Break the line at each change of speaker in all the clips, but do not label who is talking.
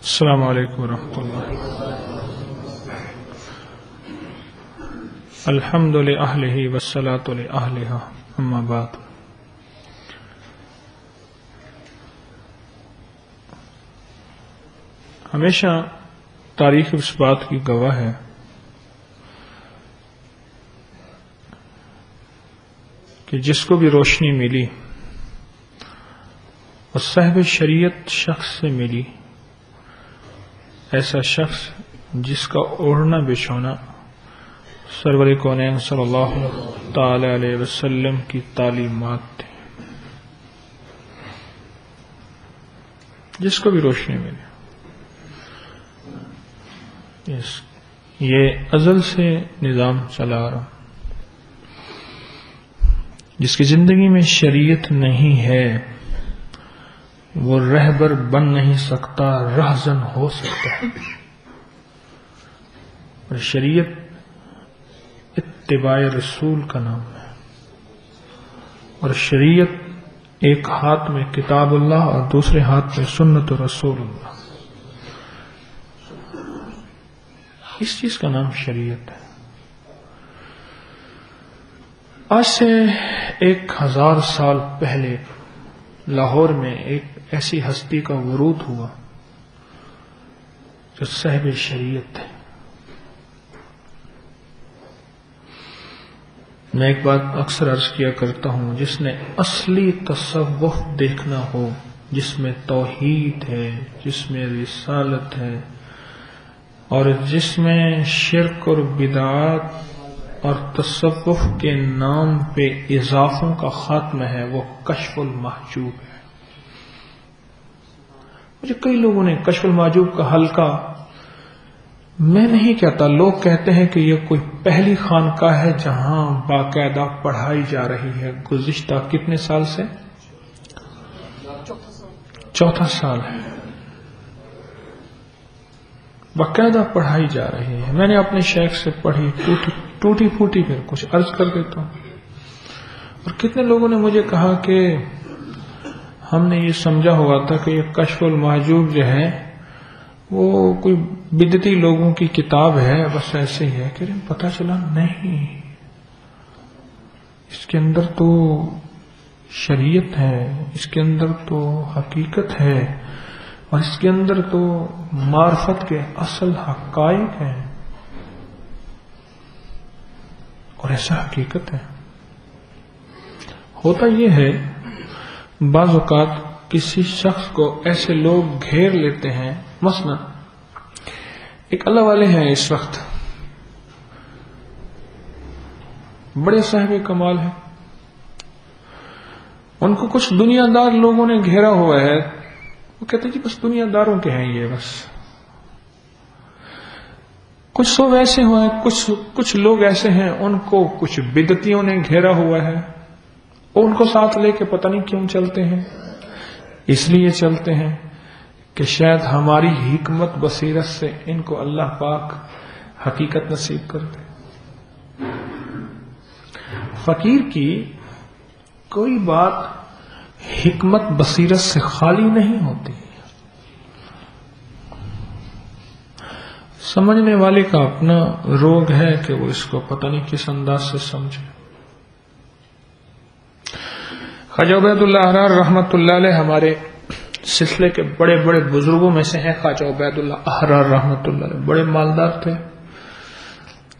السلام علیکم ورحمۃ اللہ. الحمد لأہلہ والصلاة لأہلہا اما بعد. ہمیشہ تاریخ اس بات کی گواہ ہے کہ جس کو بھی روشنی ملی اور صاحب شریعت شخص سے ملی، ایسا شخص جس کا اوڑھنا بچھونا سرور کونین صلی اللہ تعالی علیہ وسلم کی تعلیمات تھی، جس کو بھی روشنی ملی. یہ ازل سے نظام چلا رہا. جس کی زندگی میں شریعت نہیں ہے وہ رہبر بن نہیں سکتا، رہزن ہو سکتا ہے. اور شریعت اتباع رسول کا نام ہے، اور شریعت ایک ہاتھ میں کتاب اللہ اور دوسرے ہاتھ میں سنت رسول اللہ، اس چیز کا نام شریعت ہے. آج سے 1000 سال پہلے لاہور میں ایک ایسی ہستی کا ورود ہوا جو صاحب شریعت ہے. میں ایک بات اکثر عرض کیا کرتا ہوں، جس نے اصلی تصوف دیکھنا ہو، جس میں توحید ہے، جس میں رسالت ہے، اور جس میں شرک اور بدعات اور تصوف کے نام پہ اضافوں کا خاتمہ ہے، وہ کشف المحجوب ہے. مجھے کئی لوگوں نے کشف المحجوب کا حلقہ، میں نہیں کہتا، لوگ کہتے ہیں کہ یہ کوئی پہلی خانقاہ ہے جہاں باقاعدہ پڑھائی جا رہی ہے. گزشتہ کتنے سال سے؟ 4 سال ہے باقاعدہ پڑھائی جا رہی ہے. میں نے اپنے شیخ سے پڑھی، ٹوٹی پھوٹی پھر کچھ عرض کر دیتا ہوں. اور کتنے لوگوں نے مجھے کہا کہ ہم نے یہ سمجھا ہوا تھا کہ یہ کشف المحجوب جو ہے وہ کوئی بدعتی لوگوں کی کتاب ہے، بس ایسے ہی ہے. کہ پتہ چلا نہیں، اس کے اندر تو شریعت ہے، اس کے اندر تو حقیقت ہے، اور اس کے اندر تو معرفت کے اصل حقائق ہیں. اور ایسا حقیقت ہے. ہوتا یہ ہے بعض اوقات کسی شخص کو ایسے لوگ گھیر لیتے ہیں. مثلا ایک اللہ والے ہیں اس وقت، بڑے صاحب کمال ہیں، ان کو کچھ دنیا دار لوگوں نے گھیرا ہوا ہے. وہ کہتے ہیں جی بس دنیا داروں کے ہیں یہ، بس کچھ سو ویسے ہوئے، کچھ لوگ ایسے ہیں ان کو کچھ بدعتیوں نے گھیرا ہوا ہے، اور ان کو ساتھ لے کے پتہ نہیں کیوں چلتے ہیں. اس لیے چلتے ہیں کہ شاید ہماری حکمت بصیرت سے ان کو اللہ پاک حقیقت نصیب کر دے. فقیر کی کوئی بات حکمت بصیرت سے خالی نہیں ہوتی. سمجھنے والے کا اپنا روگ ہے کہ وہ اس کو پتہ نہیں کس انداز سے سمجھے. خواجہ عبید اللہ احرار رحمۃ اللہ علیہ ہمارے سلسلے کے بڑے بڑے بزرگوں میں سے ہیں. خواجہ عبید اللہ احرار رحمۃ اللہ علیہ بڑے مالدار تھے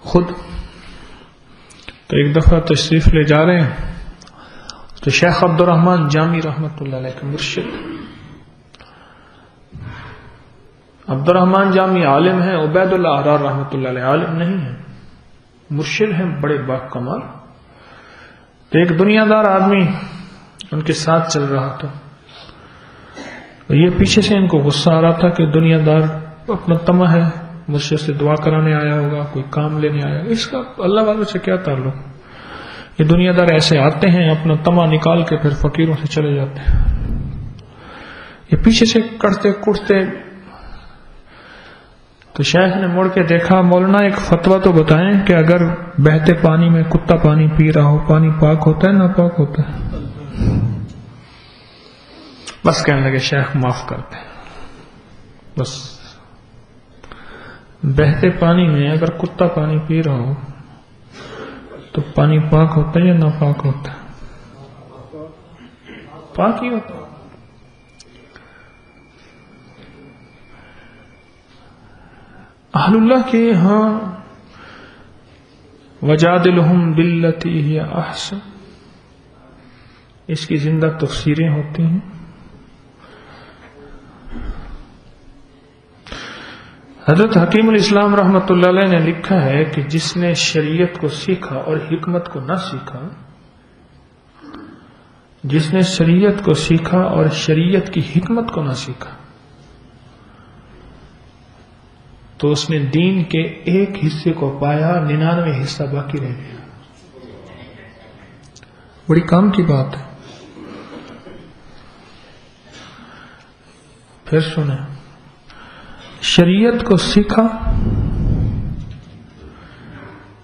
خود. تو ایک دفعہ تشریف لے جا رہے ہیں تو شیخ عبد الرحمن جامی رحمۃ اللہ علیہ کے مرشد، عبد الرحمن جامی عالم ہیں، عبید اللہ احرار رحمۃ اللہ علیہ عالم نہیں ہیں، مرشد ہیں بڑے با کمال. تو ایک دنیا دار آدمی ان کے ساتھ چل رہا تھا. یہ پیچھے سے ان کو غصہ آ رہا تھا کہ دنیا دار اپنا طمع ہے، مرشد سے دعا کرانے آیا ہوگا، کوئی کام لینے آیا. اس کا اللہ والوں سے کیا تعلق؟ یہ دنیا دار ایسے آتے ہیں، اپنا طمع نکال کے پھر فقیروں سے چلے جاتے ہیں. یہ پیچھے سے کڑتے کڑتے. تو شیخ نے مڑ کے دیکھا، مولانا ایک فتویٰ تو بتائیں کہ اگر بہتے پانی میں کتا پانی پی رہا ہو، پانی پاک ہوتا ہے ناپاک ہوتا ہے؟
بس کہنے لگے شیخ معاف کر دیں.
بس بہتے پانی میں اگر کتا پانی پی رہا ہو تو پانی پاک ہوتا ہے یا ناپاک ہوتا ہے؟ پاک ہی ہوتا ہے. اہل اللہ کے ہاں وجادلہم باللتی ہی احسن، اس کی زندہ تفسیریں ہوتی ہیں. حضرت حکیم الاسلام رحمۃ اللہ علیہ نے لکھا ہے کہ جس نے شریعت کو سیکھا اور حکمت کو نہ سیکھا، جس نے شریعت کو سیکھا اور شریعت کی حکمت کو نہ سیکھا، تو اس نے دین کے ایک حصے کو پایا، 99 حصہ باقی رہ گیا. بڑی کام کی بات ہے. پھر سنیں، شریعت کو سیکھا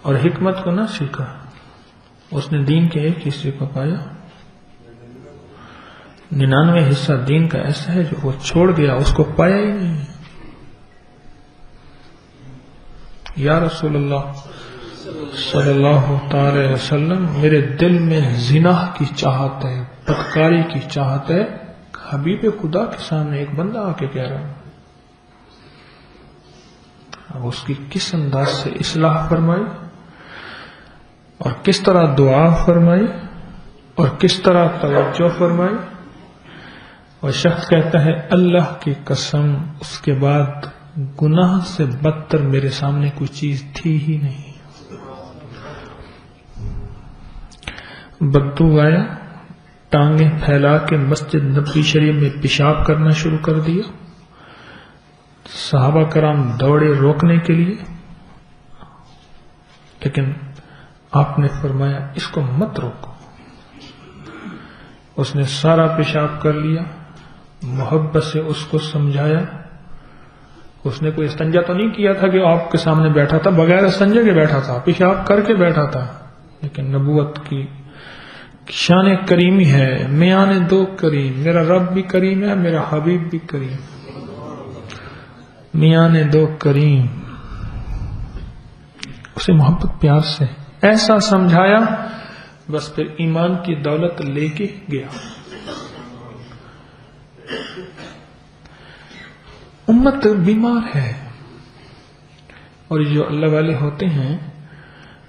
اور حکمت کو نہ سیکھا، اس نے دین کے ایک حصے کو پایا. 99 حصہ دین کا ایسا ہے جو وہ چھوڑ گیا، اس کو پایا ہی نہیں. یا رسول اللہ صلی اللہ تعالی وسلم، میرے دل میں زنا کی چاہت ہے، بدکاری کی چاہت ہے. حبیب خدا کے سامنے ایک بندہ آ کے کہہ رہا، اب اس کی کس انداز سے اصلاح فرمائی اور کس طرح دعا فرمائی اور کس طرح توجہ فرمائی. اور شخص کہتا ہے اللہ کی قسم اس کے بعد گناہ سے بدتر میرے سامنے کوئی چیز تھی ہی نہیں. بدو آیا، ٹانگیں پھیلا کے مسجد نبوی شریف میں پیشاب کرنا شروع کر دیا. صحابہ کرام دوڑے روکنے کے لیے، لیکن آپ نے فرمایا اس کو مت روکو. اس نے سارا پیشاب کر لیا، محبت سے اس کو سمجھایا. اس نے کوئی استنجا تو نہیں کیا تھا کہ آپ کے سامنے بیٹھا تھا، بغیر استنجا کے بیٹھا تھا، پیشاب کر کے بیٹھا تھا. لیکن نبوت کی شان کریمی ہے، میان دو کریم، میرا رب بھی کریم ہے، میرا حبیب بھی کریم. میان دو کریم، اسے محبت پیار سے ایسا سمجھایا، بس پھر ایمان کی دولت لے کے گیا. امت بیمار ہے، اور جو اللہ والے ہوتے ہیں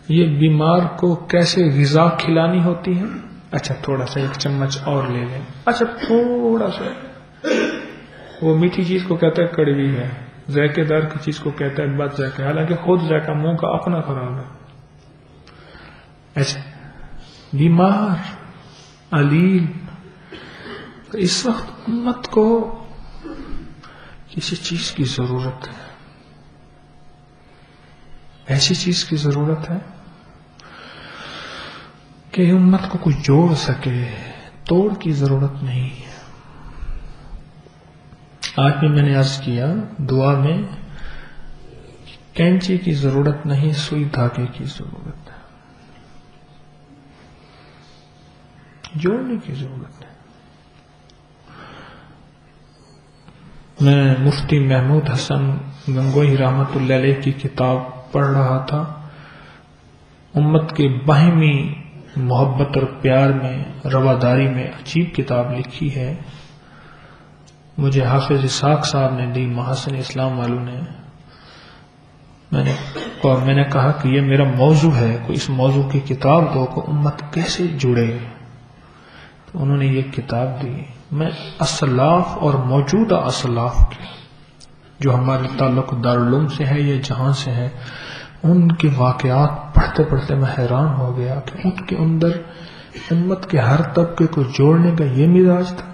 یہ بیمار کو کیسے غذا کھلانی ہوتی ہے. اچھا تھوڑا سا ایک چمچ اور لے لیں، اچھا تھوڑا سا. وہ میٹھی چیز کو کہتا ہے کڑوی ہے، ذائقے دار کی چیز کو کہتا ہے بد ذائقہ، حالانکہ خود ذائقہ منہ کا اپنا خراب ہے. ایسے بیمار علیل. اس وقت امت کو کسی چیز کی ضرورت ہے، ایسی چیز کی ضرورت ہے کہ امت کو کوئی جوڑ سکے، توڑ کی ضرورت نہیں ہے. آج بھی میں نے عرض کیا دعا میں، کینچی کی ضرورت نہیں، سوئی دھاگے کی ضرورت ہے، جوڑنے کی ضرورت ہے. میں مفتی محمود حسن گنگوئی رحمت اللہ علیہ کی کتاب پڑھ رہا تھا. امت کے باہمی محبت اور پیار میں، رواداری میں عجیب کتاب لکھی ہے. مجھے حافظ اسحاق صاحب نے دی، محسن اسلام والوں نے. میں نے کہا کہ یہ میرا موضوع ہے، کوئی اس موضوع کی کتاب دو کہ امت کیسے جڑے. تو انہوں نے یہ کتاب دی. میں اسلاف اور موجودہ اسلاف کے جو ہمارے تعلق دارالعلوم سے ہے یا جہاں سے ہے، ان کے واقعات پڑھتے پڑھتے میں حیران ہو گیا کہ ان کے اندر امت کے ہر طبقے کو جوڑنے کا یہ مزاج تھا.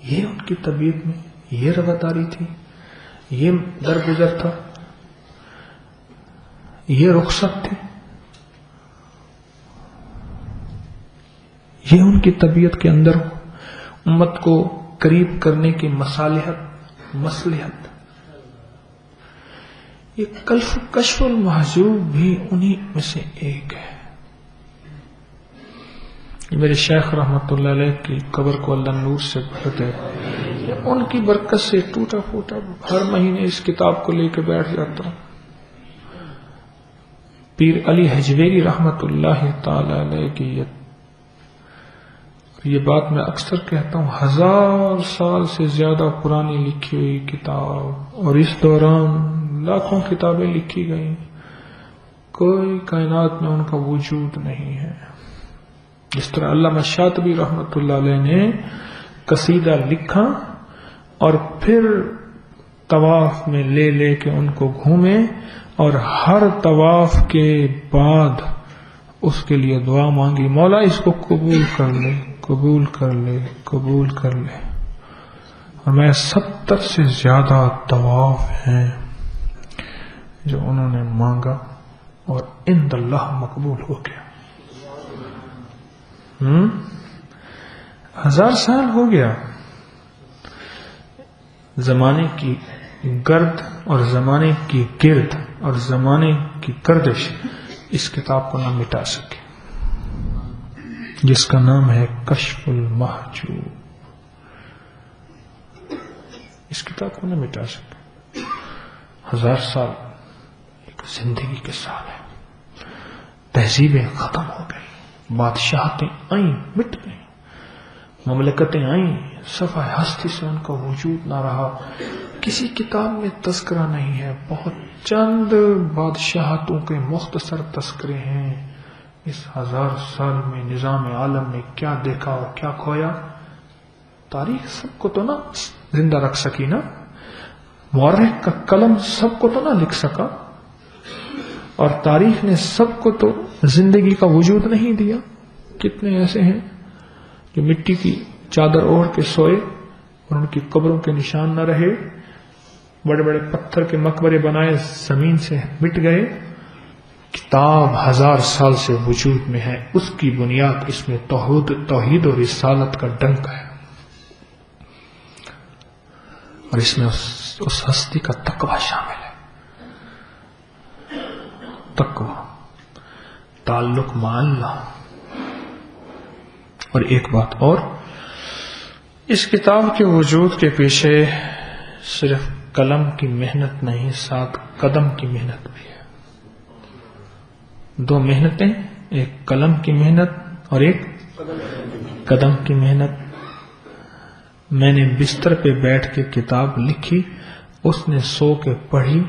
یہ ان کی طبیعت میں یہ رواداری تھی، یہ درگزر تھا، یہ رخصت تھی. یہ ان کی طبیعت کے اندر امت کو قریب کرنے کی مصلحت. یہ کشف المحجوب بھی انہی میں سے ایک ہے. میرے شیخ رحمت اللہ علیہ کی قبر کو اللہ نور سے بھر دے، ان کی برکت سے ٹوٹا پھوٹا ہر مہینے اس کتاب کو لے کے بیٹھ جاتا ہوں۔ پیر علی حجویری رحمت اللہ تعالی علیہ کی یہ بات میں اکثر کہتا ہوں، 1000 سال سے زیادہ پرانی لکھی ہوئی کتاب، اور اس دوران لاکھوں کتابیں لکھی گئی، کوئی کائنات میں ان کا وجود نہیں ہے۔ جس طرح علامہ شاطبی رحمت اللہ علیہ نے قصیدہ لکھا اور پھر طواف میں لے لے کے ان کو گھومے، اور ہر طواف کے بعد اس کے لیے دعا مانگی، مولا اس کو قبول کر لے، قبول کر لے، قبول کر لے۔ اور میں 70 سے زیادہ طواف ہیں جو انہوں نے مانگا اور عند اللہ مقبول ہو گیا۔ 1000 سال ہو گیا، زمانے کی گرد اور زمانے کی گرد اور زمانے کی گردش اس کتاب کو نہ مٹا سکے، جس کا نام ہے کشف المحجوب۔ اس کتاب کو نہ مٹا سکے۔ 1000 سال ایک زندگی کے سال ہے، تہذیبیں ختم ہو گئی، بادشاہتیں آئیں مٹ گئیں، مملکتیں آئیں، صفحہ ہستی سے ان کا وجود نہ رہا، کسی کتاب میں تذکرہ نہیں ہے، بہت چند بادشاہتوں کے مختصر تذکرے ہیں۔ اس 1000 سال میں نظام عالم نے کیا دیکھا اور کیا کھویا، تاریخ سب کو تو نہ زندہ رکھ سکی نا، مورخ کا قلم سب کو تو نہ لکھ سکا، اور تاریخ نے سب کو تو زندگی کا وجود نہیں دیا۔ کتنے ایسے ہیں جو مٹی کی چادر اوڑھ کے سوئے اور ان کی قبروں کے نشان نہ رہے، بڑے بڑے پتھر کے مقبرے بنائے زمین سے مٹ گئے۔ کتاب 1000 سال سے وجود میں ہے، اس کی بنیاد اس میں توحید اور رسالت کا ڈنک ہے، اور اس میں اس ہستی کا تقوی شامل ہے۔ تقوی، تعلق مع اللہ۔ اور ایک بات اور، اس کتاب کے وجود کے پیچھے صرف قلم کی محنت نہیں، ساتھ قدم کی محنت بھی ہے۔ 2 محنتیں، ایک قلم کی محنت اور ایک قدم کی محنت۔ میں نے بستر پہ بیٹھ کے کتاب لکھی، اس نے سو کے پڑھی،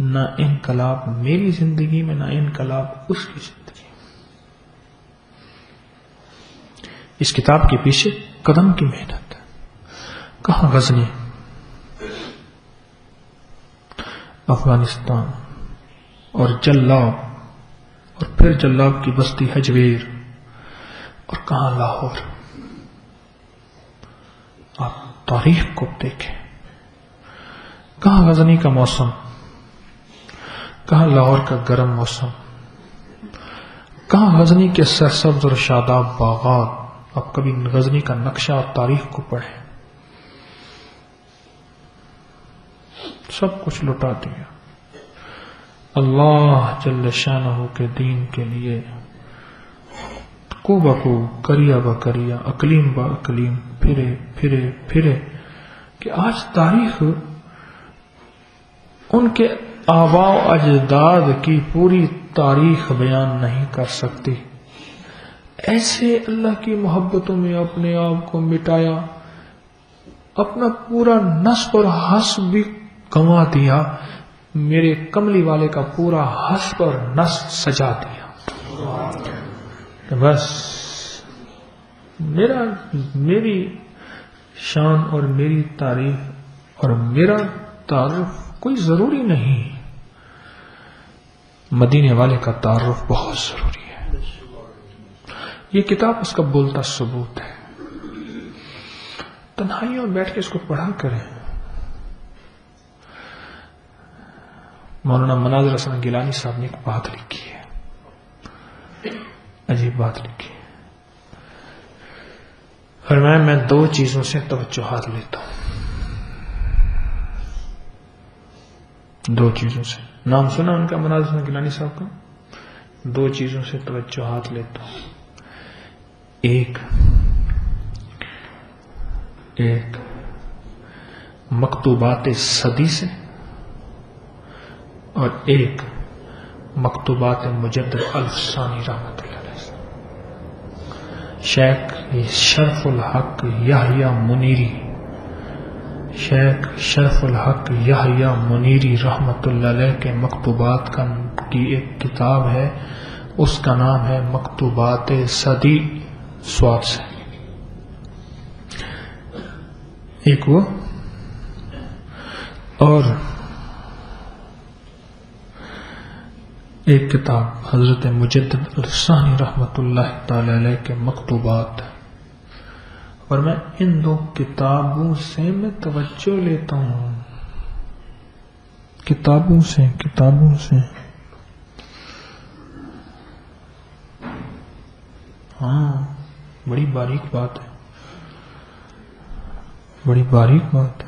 نہ انقلاب میری زندگی میں، نہ انقلاب اس کی زندگی۔ اس کتاب کے پیچھے قدم کی محنت۔ کہاں غزنی، افغانستان، اور جلاب، اور پھر جلاب کی بستی حجویر، اور کہاں لاہور۔ آپ تاریخ کو دیکھیں، کہاں غزنی کا موسم، کہاں لاہور کا گرم موسم، کہاں غزنی کے سرسبز اور شاداب باغات۔ آپ کبھی غزنی کا نقشہ اور تاریخ کو پڑھیں، سب کچھ لٹا دیا اللہ جل شانہ کے دین کے لیے، کو بکو، کریا بکریا، اقلیم با اقلیم، پھرے پھرے پھرے، کہ آج تاریخ ان کے آباء و اجداد کی پوری تاریخ بیان نہیں کر سکتی۔ ایسے اللہ کی محبتوں میں اپنے آپ کو مٹایا، اپنا پورا نسب اور حسب بھی گنوا دیا، میرے کملی والے کا پورا حسب اور نسب سجا دیا۔ بس میری شان اور میری تعریف اور میرا تعارف کوئی ضروری نہیں، مدینے والے کا تعارف بہت ضروری ہے۔ یہ کتاب اس کا بولتا ثبوت ہے۔ تنہائیوں میں بیٹھ کے اس کو پڑھا کریں۔ مولانا مناظر حسن گیلانی صاحب نے ایک بات لکھی ہے، عجیب بات لکھی ہے، فرمایا میں 2 چیزوں سے توجہات لیتا ہوں، 2 چیزوں سے۔ نام سنا ان کا مناظر حسن گیلانی صاحب کا؟ 2 چیزوں سے توجہات لیتا ہوں، ایک مکتوبات صدی سے اور ایک مکتوبات مجدد الفسانی رحمۃ اللہ علیہ سے. شیخ شرف الحق یحییٰ منیری رحمۃ اللہ علیہ کے مکتوبات کی ایک کتاب ہے، اس کا نام ہے مکتوبات صدی سواد سے. ایک وہ اور ایک کتاب حضرت مجدد الثانی رحمۃ اللہ تعالی علیہ کے مکتوبات. اور میں ان دو کتابوں سے میں توجہ لیتا ہوں، کتابوں سے ہاں، بڑی باریک بات ہے، بڑی باریک بات ہے.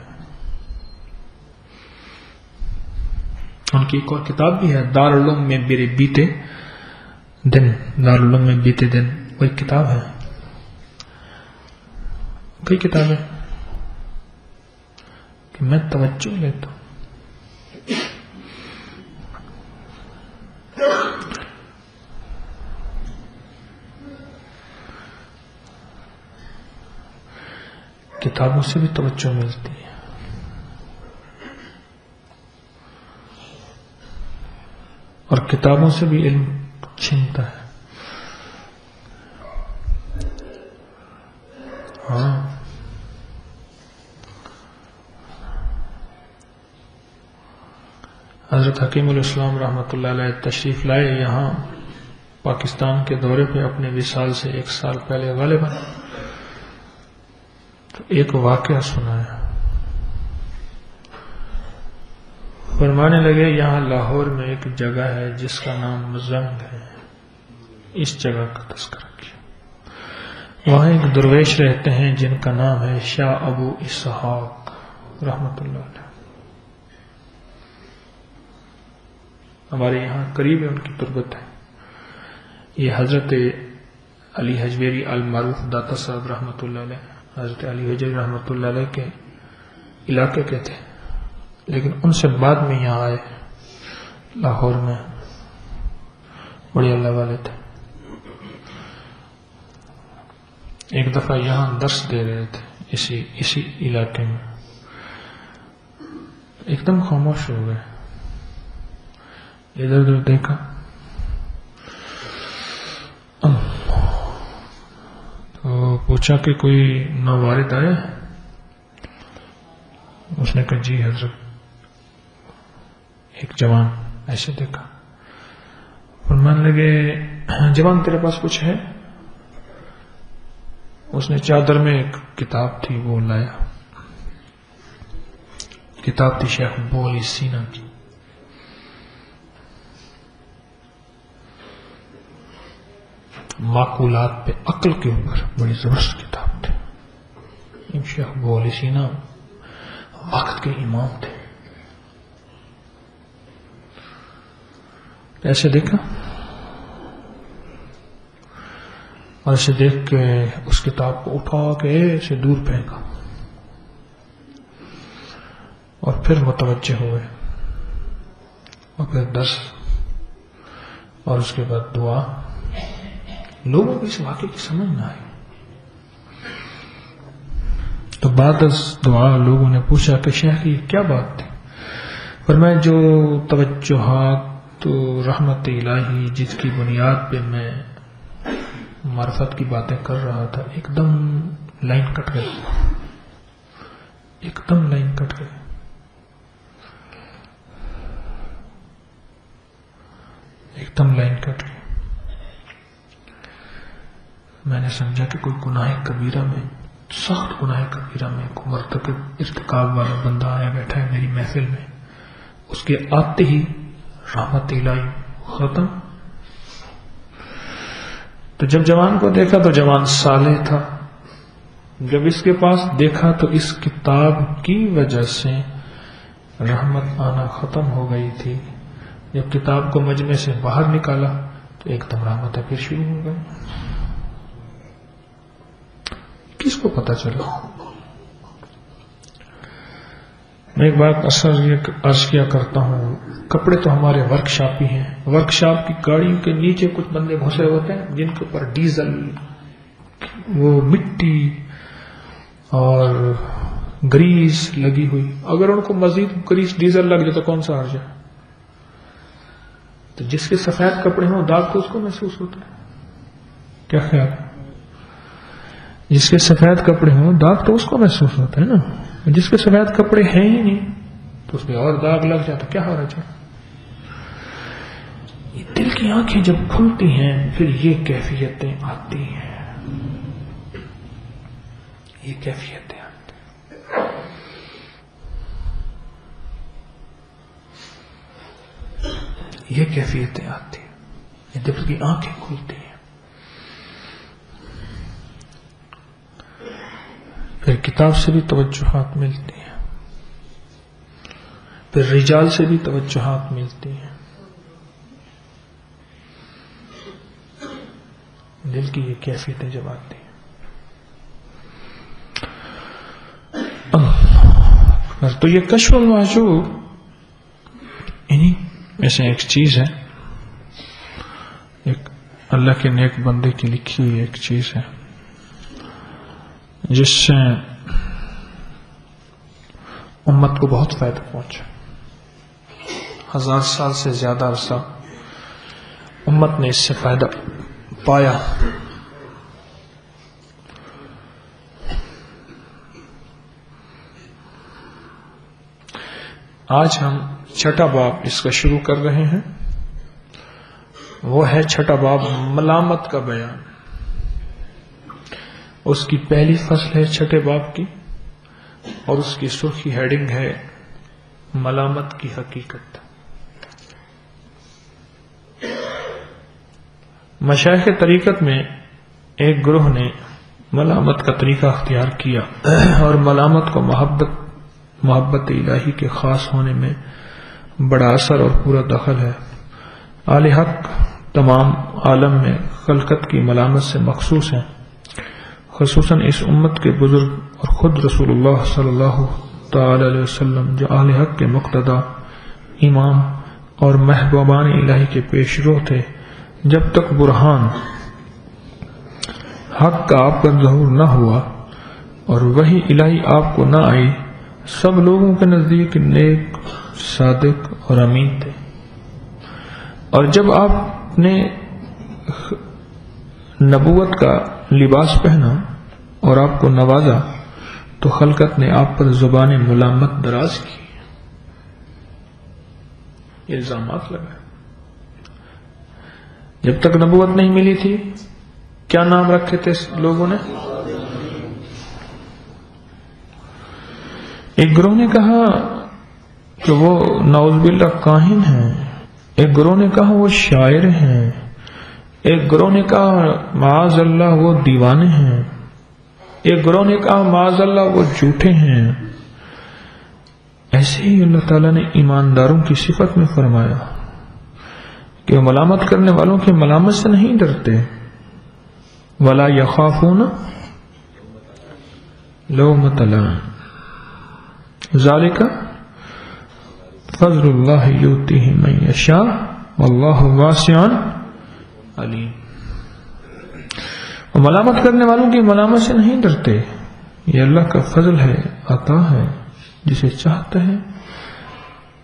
ان کی ایک اور کتاب بھی ہے، دارالعلوم میں میرے بیتے دن، دارالعلوم میں بیتے دن، وہ ایک کتاب ہے. کئی کتابیں کہ میں توجہ لیتا ہوں. کتابوں سے بھی توجہ ملتی ہے. اور کتابوں سے بھی علم چھنتا ہے. ہاں، حضرت حکیم الاسلام رحمۃ اللہ علیہ تشریف لائے یہاں پاکستان کے دورے پہ اپنے وصال سے 1 سال پہلے غالباً. تو ایک واقعہ سنایا، فرمانے لگے یہاں لاہور میں ایک جگہ ہے جس کا نام مزنگ ہے، اس جگہ کا تذکرہ کیا. وہاں ایک درویش رہتے ہیں جن کا نام ہے شاہ ابو اسحاق رحمۃ اللہ علیہ. ہمارے یہاں قریب ہے ان کی تربت ہے. یہ حضرت علی حجویری المعروف داتا صاحب رحمۃ اللہ علیہ، حضرت علی حجویری رحمۃ اللہ علیہ کے علاقے کے تھے، لیکن ان سے بعد میں یہاں آئے لاہور میں. بڑے اللہ والے تھے. ایک دفعہ یہاں درس دے رہے تھے اسی علاقے میں، ایک دم خاموش ہو گئے. ادھر ادھر دیکھا، تو پوچھا کہ کوئی نوارد آئے؟ اس نے کہا جی حضرت. ایک جوان ایسے دیکھا، فرمانے لگے جوان تیرے پاس کچھ ہے؟ اس نے چادر میں ایک کتاب تھی وہ لایا. کتاب تھی شیخ ابو علی سینا کی. معقولات پہ عقل کے اوپر بڑی زبردست کتاب تھی. شیخ ابو علی سینا وقت کے امام تھے. ایسے دیکھا اور اسے دیکھ کے اس کتاب کو اٹھا کے اسے دور پھینکا اور پھر متوجہ ہوئے اور پھر درس اور اس کے بعد دعا. لوگوں کو اس واقعے کی سمجھ نہ آئی تو بعد از دعا لوگوں نے پوچھا کہ شیخ یہ کیا بات تھی؟ فرمایا جو توجہات تو رحمت الہی جس کی بنیاد پہ میں معرفت کی باتیں کر رہا تھا ایک دم لائن کٹ گئی، ایک دم لائن کٹ گئی. ایک دم لائن کٹ گئی. میں نے سمجھا کہ کوئی گناہ کبیرہ میں، سخت گناہ کبیرہ میں کوئی مرتکب ارتکاب والا بندہ آیا بیٹھا ہے میری محفل میں، اس کے آتے ہی رحمت الہی ختم. تو جب جوان کو دیکھا تو جوان صالح تھا. جب اس کے پاس دیکھا تو اس کتاب کی وجہ سے رحمت آنا ختم ہو گئی تھی. جب کتاب کو مجمع سے باہر نکالا تو ایک دم رحمتیں پھر شروع ہو گئی. کس کو پتا چلا؟ میں ایک بار عرض کیا کرتا ہوں، کپڑے تو ہمارے ورک شاپ ہی ہیں، ورک شاپ کی گاڑیوں کے نیچے کچھ بندے گھسے ہوتے ہیں جن کے اوپر ڈیزل، وہ مٹی اور گریس لگی ہوئی، اگر ان کو مزید گریس ڈیزل لگ جائے تو کون سا حرج ہے؟ تو جس کے سفید کپڑے ہوں داغ تو اس کو محسوس ہوتا ہے، کیا خیال ہے؟ جس کے سفید کپڑے ہوں داغ تو اس کو محسوس ہوتا ہے نا، جس کے سفید کپڑے ہیں ہی نہیں تو اس میں اور داغ لگ جاتا، کیا حرج ہے؟ یہ دل کی آنکھیں جب کھلتی ہیں پھر یہ کیفیتیں آتی ہیں، یہ کیفیتیں آتی ہیں۔ یہ کیفیتیں آتی ہیں، یہ دل کی آنکھیں کھلتی ہیں، پھر کتاب سے بھی توجہات ملتی ہیں، پھر رجال سے بھی توجہات ملتی ہیں، دل کی یہ کیفیتیں جب آتی ہیں۔ تو یہ کشف المحجوب انہی میں سے ایک چیز ہے، ایک اللہ کے نیک بندے کی لکھی ہوئی ایک چیز ہے جس سے امت کو بہت فائدہ پہنچا۔ 1000 سال سے زیادہ عرصہ امت نے اس سے فائدہ پایا۔ آج ہم چھٹا باب اس کا شروع کر رہے ہیں، وہ ہے چھٹا باب ملامت کا بیان۔ اس کی پہلی فصل ہے چھٹے باب کی، اور اس کی سرخی ہیڈنگ ہے ملامت کی حقیقت۔ مشائخ طریقت میں ایک گروہ نے ملامت کا طریقہ اختیار کیا اور ملامت کو محبت الہی کے خاص ہونے میں بڑا اثر اور پورا دخل ہے۔ اہل حق تمام عالم میں خلقت کی ملامت سے مخصوص ہیں، خصوصاً اس امت کے بزرگ اور خود رسول اللہ صلی اللہ تعالی علیہ وسلم جو اہل حق کے مقتدا، امام اور محبوبان الہی کے پیش رو تھے۔ جب تک برہان حق کا آپ پر ظہور نہ ہوا اور وحی الہی آپ کو نہ آئی، سب لوگوں کے نزدیک نیک، صادق اور امین تھے، اور جب آپ نے نبوت کا لباس پہنا اور آپ کو نوازا تو خلقت نے آپ پر زبان ملامت دراز کی، الزامات لگائے۔ جب تک نبوت نہیں ملی تھی کیا نام رکھے تھے لوگوں نے؟ ایک گروہ نے کہا کہ وہ نعوذ باللہ کاہن ہیں، ایک گروہ نے کہا وہ شاعر ہیں، ایک گروہ نے کہا معاذ اللہ وہ دیوانے ہیں، ایک گروہ نے کہا معاذ اللہ وہ جھوٹے ہیں۔ ایسے ہی اللہ تعالیٰ نے ایمانداروں کی صفت میں فرمایا کہ وہ ملامت کرنے والوں کی ملامت سے نہیں ڈرتے، ولا یخافون لومۃ لائم، ذالک فضل اللہ یؤتیہ من یشاء واللہ واسع علیم۔ وہ ملامت کرنے والوں کی ملامت سے نہیں ڈرتے، یہ اللہ کا فضل ہے، عطا ہے جسے چاہتا ہے،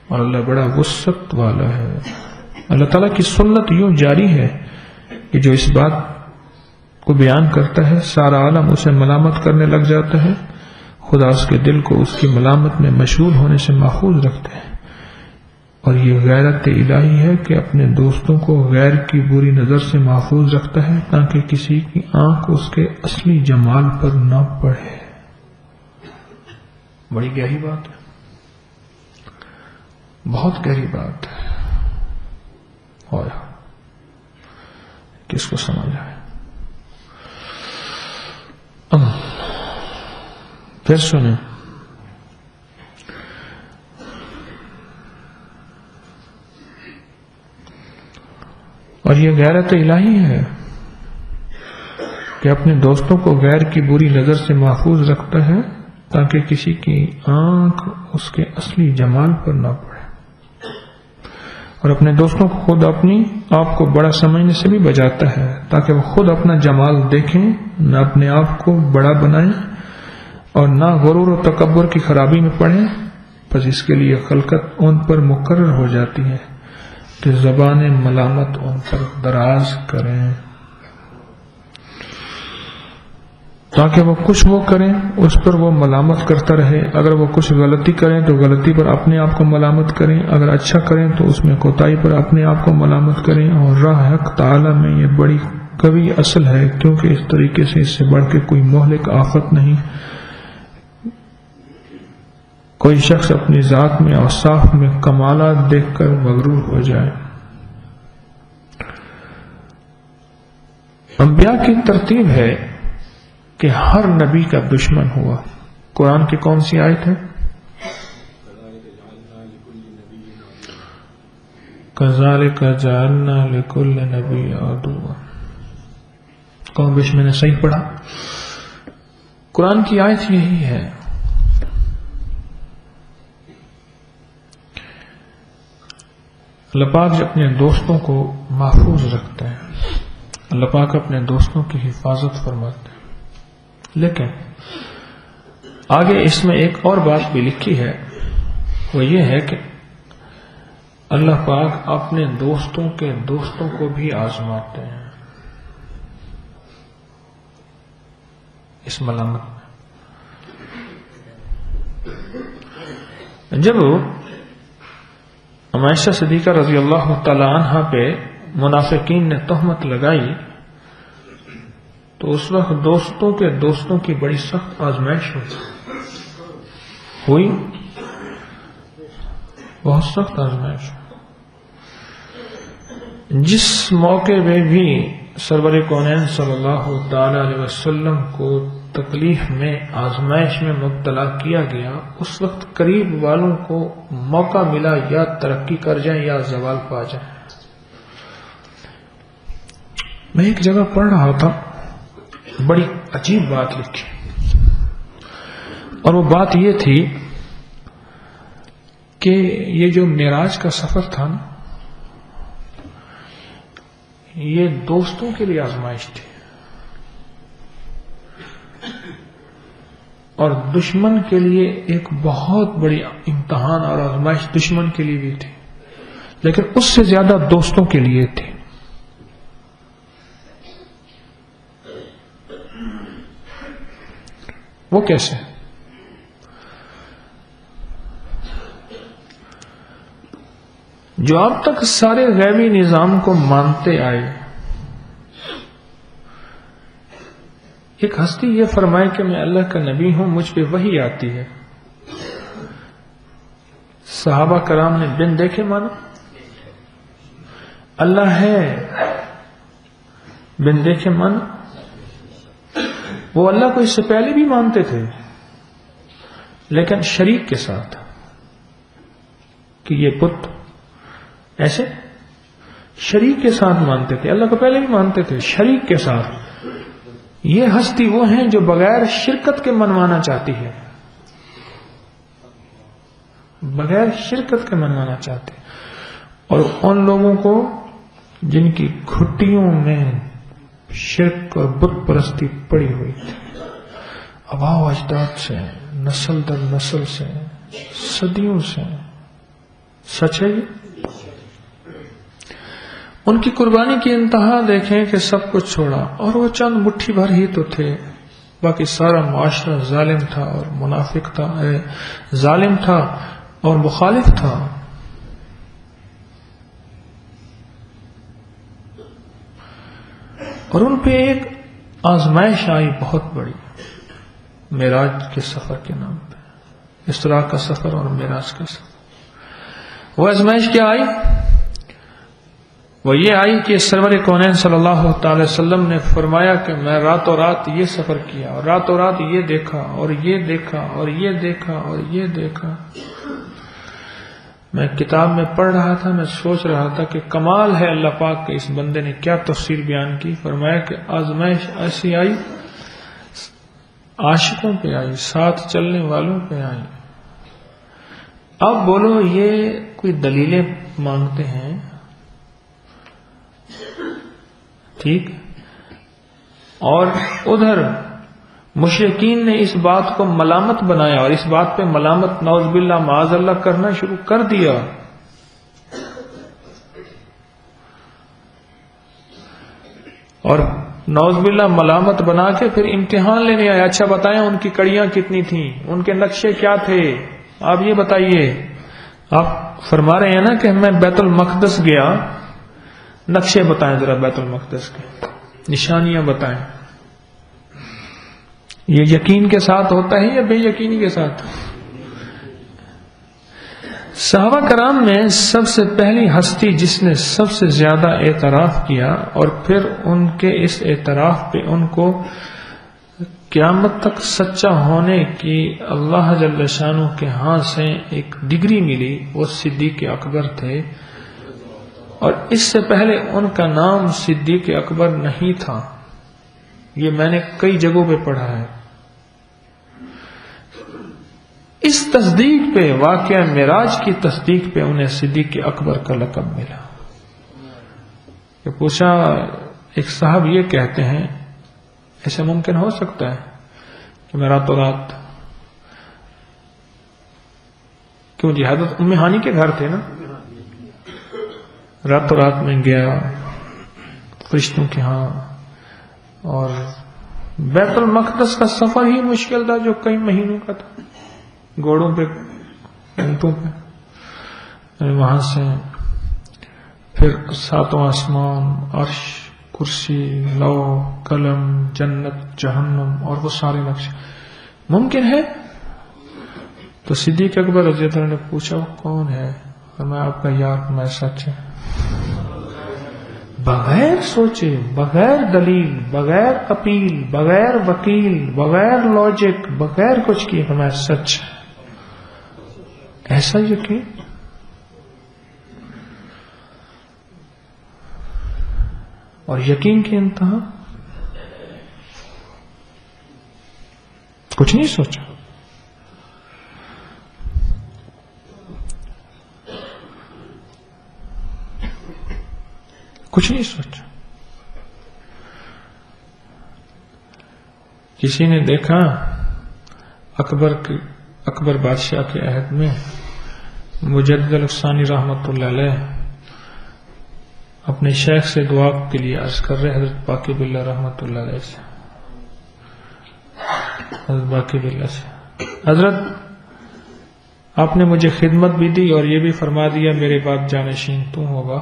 اور اللہ بڑا وسعت والا ہے۔ اللہ تعالیٰ کی سنت یوں جاری ہے کہ جو اس بات کو بیان کرتا ہے سارا عالم اسے ملامت کرنے لگ جاتا ہے، خدا اس کے دل کو اس کی ملامت میں مشغول ہونے سے محفوظ رکھتے ہیں، اور یہ غیرت الہی ہے کہ اپنے دوستوں کو غیر کی بری نظر سے محفوظ رکھتا ہے تاکہ کسی کی آنکھ اس کے اصلی جمال پر نہ پڑے۔ بڑی گہری بات ہے، بہت گہری بات ہے، اور کس کو سمجھ آئے؟ پھر سنیں، اور یہ غیرت الہی ہے کہ اپنے دوستوں کو غیر کی بری نظر سے محفوظ رکھتا ہے تاکہ کسی کی آنکھ اس کے اصلی جمال پر نہ پڑے، اور اپنے دوستوں کو خود اپنی آپ کو بڑا سمجھنے سے بھی بچاتا ہے تاکہ وہ خود اپنا جمال دیکھیں، نہ اپنے آپ کو بڑا بنائیں اور نہ غرور و تکبر کی خرابی میں پڑیں۔ پس اس کے لیے خلقت ان پر مقرر ہو جاتی ہے کہ زبان ملامت ان پر دراز کریں، تاکہ وہ کچھ وہ کریں اس پر وہ ملامت کرتا رہے، اگر وہ کچھ غلطی کریں تو غلطی پر اپنے آپ کو ملامت کریں، اگر اچھا کریں تو اس میں کوتاہی پر اپنے آپ کو ملامت کریں۔ اور راہ حق تعالی میں یہ بڑی قوی اصل ہے، کیونکہ اس طریقے سے اس سے بڑھ کے کوئی مہلک آفت نہیں۔ کوئی شخص اپنی ذات میں اوصاف میں کمالات دیکھ کر مغرور ہو جائے۔ انبیاء کی ترتیب ہے کہ ہر نبی کا دشمن ہوا۔ قرآن کی کون سی آیت ہے؟ کذالک جعلنا لکل نبی عدوا۔ کون بیش میں نے صحیح پڑھا؟ قرآن کی آیت یہی ہے۔ اللہ پاک اپنے دوستوں کو محفوظ رکھتا ہے، اللہ پاک اپنے دوستوں کی حفاظت فرماتا ہے، لیکن آگے اس میں ایک اور بات بھی لکھی ہے، وہ یہ ہے کہ اللہ پاک اپنے دوستوں کے دوستوں کو بھی آزماتے ہیں اس ملامت میں۔ جب عائشہ صدیقہ رضی اللہ تعالی عنہ پہ منافقین نے تہمت لگائی تو اس وقت دوستوں کے دوستوں کی بڑی سخت آزمائش ہوئی، بہت سخت آزمائش۔ جس موقع میں بھی سرور کونین صلی اللہ تعالی علیہ وسلم کو تکلیف میں آزمائش میں مبتلا کیا گیا، اس وقت قریب والوں کو موقع ملا یا ترقی کر جائیں یا زوال پا جائیں۔ میں ایک جگہ پڑھ رہا تھا، بڑی عجیب بات لکھی، اور وہ بات یہ تھی کہ یہ جو معراج کا سفر تھا نا، یہ دوستوں کے لیے آزمائش تھی اور دشمن کے لیے ایک بہت بڑی امتحان اور آزمائش دشمن کے لیے بھی تھی، لیکن اس سے زیادہ دوستوں کے لیے تھی۔ وہ کیسے؟ جو اب تک سارے غیبی نظام کو مانتے آئے، ایک ہستی یہ فرمائے کہ میں اللہ کا نبی ہوں، مجھ پہ وحی آتی ہے، صحابہ کرام نے بن دیکھے مانا اللہ ہے، بن دیکھے مانا۔ وہ اللہ کو اس سے پہلے بھی مانتے تھے، لیکن شریک کے ساتھ کہ یہ بت ایسے شریک کے ساتھ مانتے تھے، اللہ کو پہلے بھی مانتے تھے، شریک کے ساتھ۔ یہ ہستی وہ ہیں جو بغیر شرکت کے منوانا چاہتی ہے، بغیر شرکت کے منوانا چاہتے، اور ان لوگوں کو جن کی گھٹیوں میں شرک اور بت پرستی پڑی ہوئی تھی، آباء و اجداد سے، نسل در نسل سے، صدیوں سے۔ سچ ہے یہ؟ ان کی قربانی کی انتہا دیکھیں کہ سب کچھ چھوڑا، اور وہ چند مٹھی بھر ہی تو تھے، باقی سارا معاشرہ ظالم تھا اور منافق تھا، ظالم تھا اور مخالف تھا۔ اور ان پہ ایک آزمائش آئی بہت بڑی، معراج کے سفر کے نام پہ، اسراء کا سفر اور معراج کا سفر۔ وہ آزمائش کیا آئی؟ وہ یہ آئی کہ سرور کونین صلی اللہ تعالی وسلم نے فرمایا کہ میں راتوں رات یہ سفر کیا، اور راتوں رات یہ دیکھا اور یہ دیکھا اور یہ دیکھا اور یہ دیکھا۔ میں کتاب میں پڑھ رہا تھا، میں سوچ رہا تھا کہ کمال ہے اللہ پاک کے اس بندے نے کیا تفصیل بیان کی. فرمایا کہ آزمائش ایسی آئی، عاشقوں پہ آئی، ساتھ چلنے والوں پہ آئی. اب بولو یہ کوئی دلیلیں مانگتے ہیں، ٹھیک، اور ادھر مشرکین نے اس بات کو ملامت بنایا اور اس بات پہ ملامت نعوذ باللہ معاذ اللہ کرنا شروع کر دیا. اور نعوذ باللہ ملامت بنا کے پھر امتحان لینے آئے. اچھا بتائیں ان کی کڑیاں کتنی تھیں، ان کے نقشے کیا تھے، آپ یہ بتائیے. آپ فرما رہے ہیں نا کہ میں بیت المقدس گیا، نقشے بتائیں ذرا بیت المقدس کے، نشانیاں بتائیں. یہ یقین کے ساتھ ہوتا ہے یا بے یقینی کے ساتھ؟ صحابہ کرام میں سب سے پہلی ہستی جس نے سب سے زیادہ اعتراف کیا اور پھر ان کے اس اعتراف پہ ان کو قیامت تک سچا ہونے کی اللہ جل شانہ کے ہاں سے ایک ڈگری ملی، وہ صدیق اکبر تھے. اور اس سے پہلے ان کا نام صدیق اکبر نہیں تھا. یہ میں نے کئی جگہوں پہ پڑھا ہے. اس تصدیق پہ، واقعہ معراج کی تصدیق پہ انہیں صدیق اکبر کا لقب ملا. کہ پوچھا ایک صاحب یہ کہتے ہیں ایسے ممکن ہو سکتا ہے کہ میں راتوں رات، کیوں جی حضرت ام ہانی کے گھر تھے نا، راتوں رات میں گیا فرشتوں کے ہاں، اور بیت المقدس کا سفر ہی مشکل تھا جو کئی مہینوں کا تھا، گھوڑوں پہ، اونٹوں پہ. وہاں سے پھر ساتوں آسمان، عرش، کرسی، لو، قلم، جنت، جہنم اور وہ سارے نقشے ممکن ہے. تو صدیق اکبر رضی اللہ عنہ نے پوچھا وہ کون ہے؟ اور میں آپ کا یار، میں سچ ہے. بغیر سوچے، بغیر دلیل، بغیر اپیل، بغیر وکیل، بغیر لاجک، بغیر کچھ کیے میں سچ ہے. ایسا یقین. اور یقین کی انتہا کچھ نہیں سوچا. کچھ نہیں سوچا. کسی نے دیکھا اکبر بادشاہ کے عہد میں مجدد الثانی رحمۃ اللہ علیہ اپنے شیخ سے دعا کے لیے عرض کر رہے، حضرت باقی باللہ رحمۃ اللہ علیہ سے، حضرت باقی باللہ سے، حضرت آپ نے مجھے خدمت بھی دی اور یہ بھی فرما دیا میرے بعد جانشین تو ہوگا،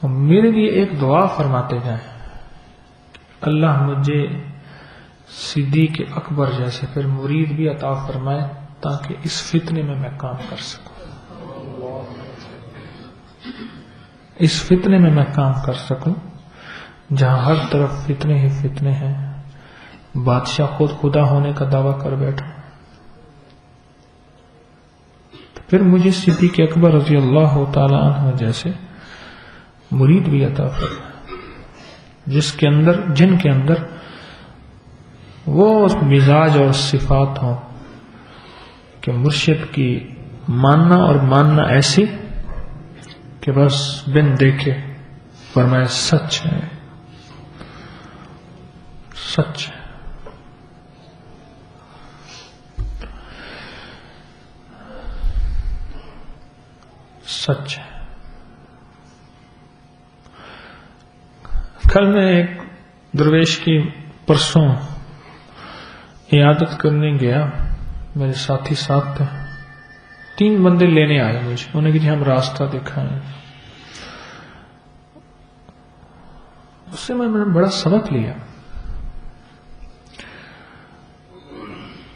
اور میرے لیے ایک دعا فرماتے جائیں، اللہ مجھے صدیق اکبر جیسے پھر مرید بھی عطا فرمائے تاکہ اس فتنے میں کام کر سکوں، اس فتنے میں کام کر سکوں جہاں ہر طرف فتنے ہی فتنے ہیں، بادشاہ خود خدا ہونے کا دعویٰ کر بیٹھا. پھر مجھے صدیق اکبر رضی اللہ تعالی عنہ جیسے مرید بھی عطا فرمائے جن کے اندر وہ مزاج اور صفات ہوں کہ مرشد کی ماننا اور ماننا ایسی کہ بس بن دیکھے فرمائے سچ ہے، سچ ہے. سچ ہے. کل میں ایک درویش کی پرسوں عیادت کرنے گیا، میرے ساتھی ساتھ تھے، 3 بندے لینے آئے مجھے، انہوں نے کہا ہم راستہ دکھائیں. اس سے میں نے بڑا سبق لیا.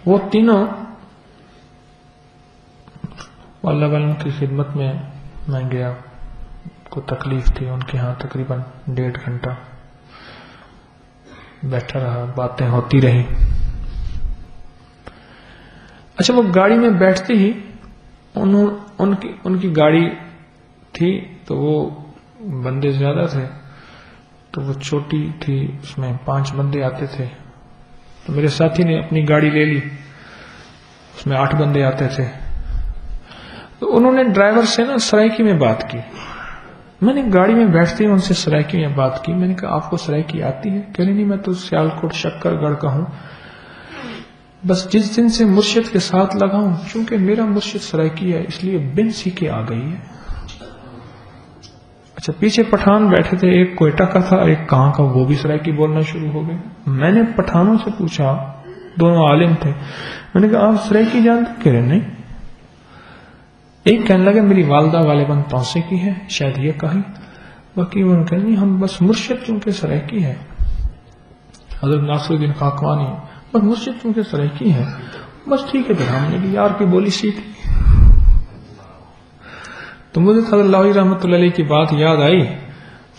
وہ تینوں اللہ والوں کی خدمت میں گیا، کو تکلیف تھی، ان کے ہاں تقریباً 1.5 گھنٹہ بیٹھا رہا، باتیں ہوتی رہی. اچھا وہ گاڑی میں بیٹھتے ہی ان کی گاڑی تھی تو وہ بندے زیادہ تھے، تو وہ چھوٹی تھی، اس میں 5 بندے آتے تھے. تو میرے ساتھی نے اپنی گاڑی لے لی، اس میں 8 بندے آتے تھے. تو انہوں نے ڈرائیور سے نا سرائکی میں بات کی. میں نے گاڑی میں بیٹھتے ہی ان سے سرائکی میں بات کی. میں نے کہا آپ کو سرائکی آتی ہے؟ کہہ رہے نہیں، میں تو سیالکوٹ شکر گڑھ کا ہوں، بس جس دن سے مرشد کے ساتھ لگا ہوں، چونکہ میرا مرشد سرائکی ہے اس لیے بن سیکھے آ گئی ہے. اچھا، پیچھے پٹھان بیٹھے تھے، ایک کوئٹہ کا تھا ایک کہاں کا، وہ بھی سرائکی بولنا شروع ہو گئے. میں نے پٹھانوں سے پوچھا، دونوں عالم تھے، میں نے کہا آپ سرائکی جانتے؟ کہہ رہے نہیں. ایک کہنے لگا میری والدہ غالباً توسے کی ہے، شاید یہ کہیں. باقی وہ کہنے نہیں، ہم بس مرشد چونکہ سرائکی ہے، حضرت ناصر الدین خاقوانی، بس مرشد چونکہ سرائکی ہے، بس ٹھیک ہے. پھر ہم نے بھی یار کی بولی سیکھ لی. تو مجھے حضرت اللہ رحمۃ اللہ علیہ کی بات یاد آئی.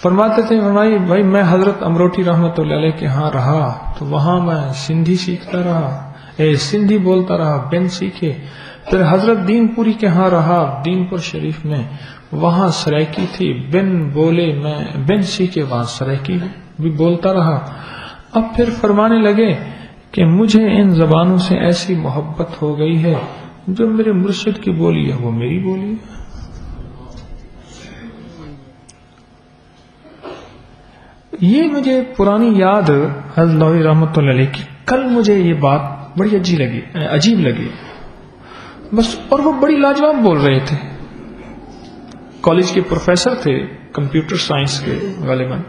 فرماتے تھے، فرمائی بھائی میں حضرت امروٹی رحمۃ اللہ علیہ کے ہاں رہا تو وہاں میں سندھی سیکھتا رہا، سندھی بولتا رہا، بن سیکھے. پھر حضرت دین پوری کے ہاں رہا دین پور شریف میں، وہاں سرائکی تھی، بن بولے میں بن سیکھے وہاں سرائکی بھی بولتا رہا. اب پھر فرمانے لگے کہ مجھے ان زبانوں سے ایسی محبت ہو گئی ہے، جو میرے مرشد کی بولی ہے وہ میری بولی ہے. یہ مجھے پرانی یاد حضرت لوی رحمۃ اللہ علیہ کی. کل مجھے یہ بات بڑی عجیب لگی بس. اور وہ بڑی لاجواب بول رہے تھے، کالج کے پروفیسر تھے کمپیوٹر سائنس کے غالباً.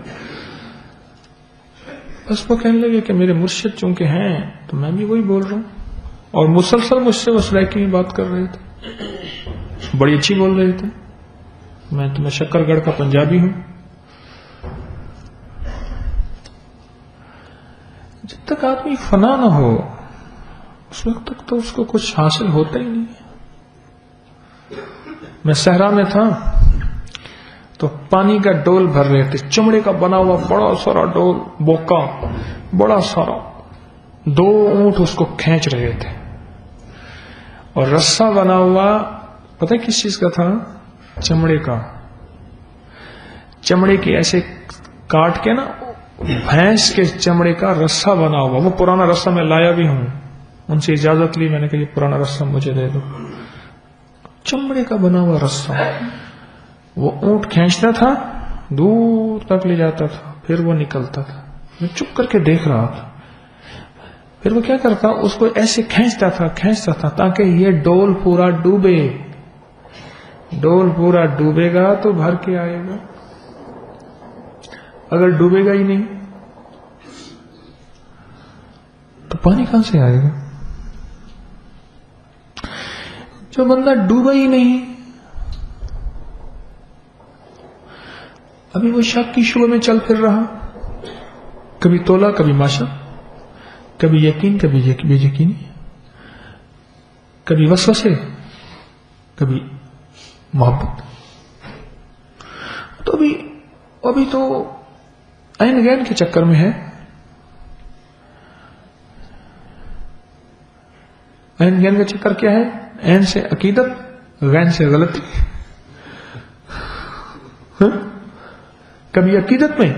بس وہ کہنے لگے کہ میرے مرشد چونکہ ہیں تو میں بھی وہی بول رہا ہوں. اور مسلسل مجھ سے وہ سرائکی میں بات کر رہے تھے، بڑی اچھی بول رہے تھے. میں شکر گڑھ کا پنجابی ہوں. جب تک آدمی فنا نہ ہو اس وقت تک تو اس کو کچھ حاصل ہوتا ہی نہیں. میں صحرا میں تھا تو پانی کا ڈول بھر رہے تھے، چمڑے کا بنا ہوا بڑا سارا ڈول، بوکا بڑا سارا، 2 اونٹ اس کو کھینچ رہے تھے. اور رسا بنا ہوا پتہ کس چیز کا تھا؟ چمڑے کا. چمڑے کی ایسے کاٹ کے نا، بھینس کے چمڑے کا رسا بنا ہوا. وہ پرانا رسا میں لایا بھی ہوں، ان سے اجازت لی، میں نے کہا یہ پرانا رسا مجھے دے دو. چمڑے کا بنا ہوا رسا. وہ اونٹ کھینچتا تھا، دور تک لے جاتا تھا، پھر وہ نکلتا تھا. میں چپ کر کے دیکھ رہا تھا. پھر وہ کیا کرتا، اس کو ایسے کھینچتا تھا تاکہ یہ ڈول پورا ڈوبے. ڈول پورا ڈوبے گا تو بھر کے آئے گا، اگر ڈوبے گا ہی نہیں تو پانی کہاں سے آئے گا؟ جو بندہ ڈوبا ہی نہیں، ابھی وہ شک کی شبہ میں چل پھر رہا، کبھی تولا کبھی ماشا، کبھی یقین کبھی بے یقینی، کبھی وسوسے کبھی محبت. تو ابھی تو عین غین کے چکر میں ہے. عین غین کا چکر کیا ہے؟ عین سے عقیدت، غین سے غلطی. کبھی عقیدت میں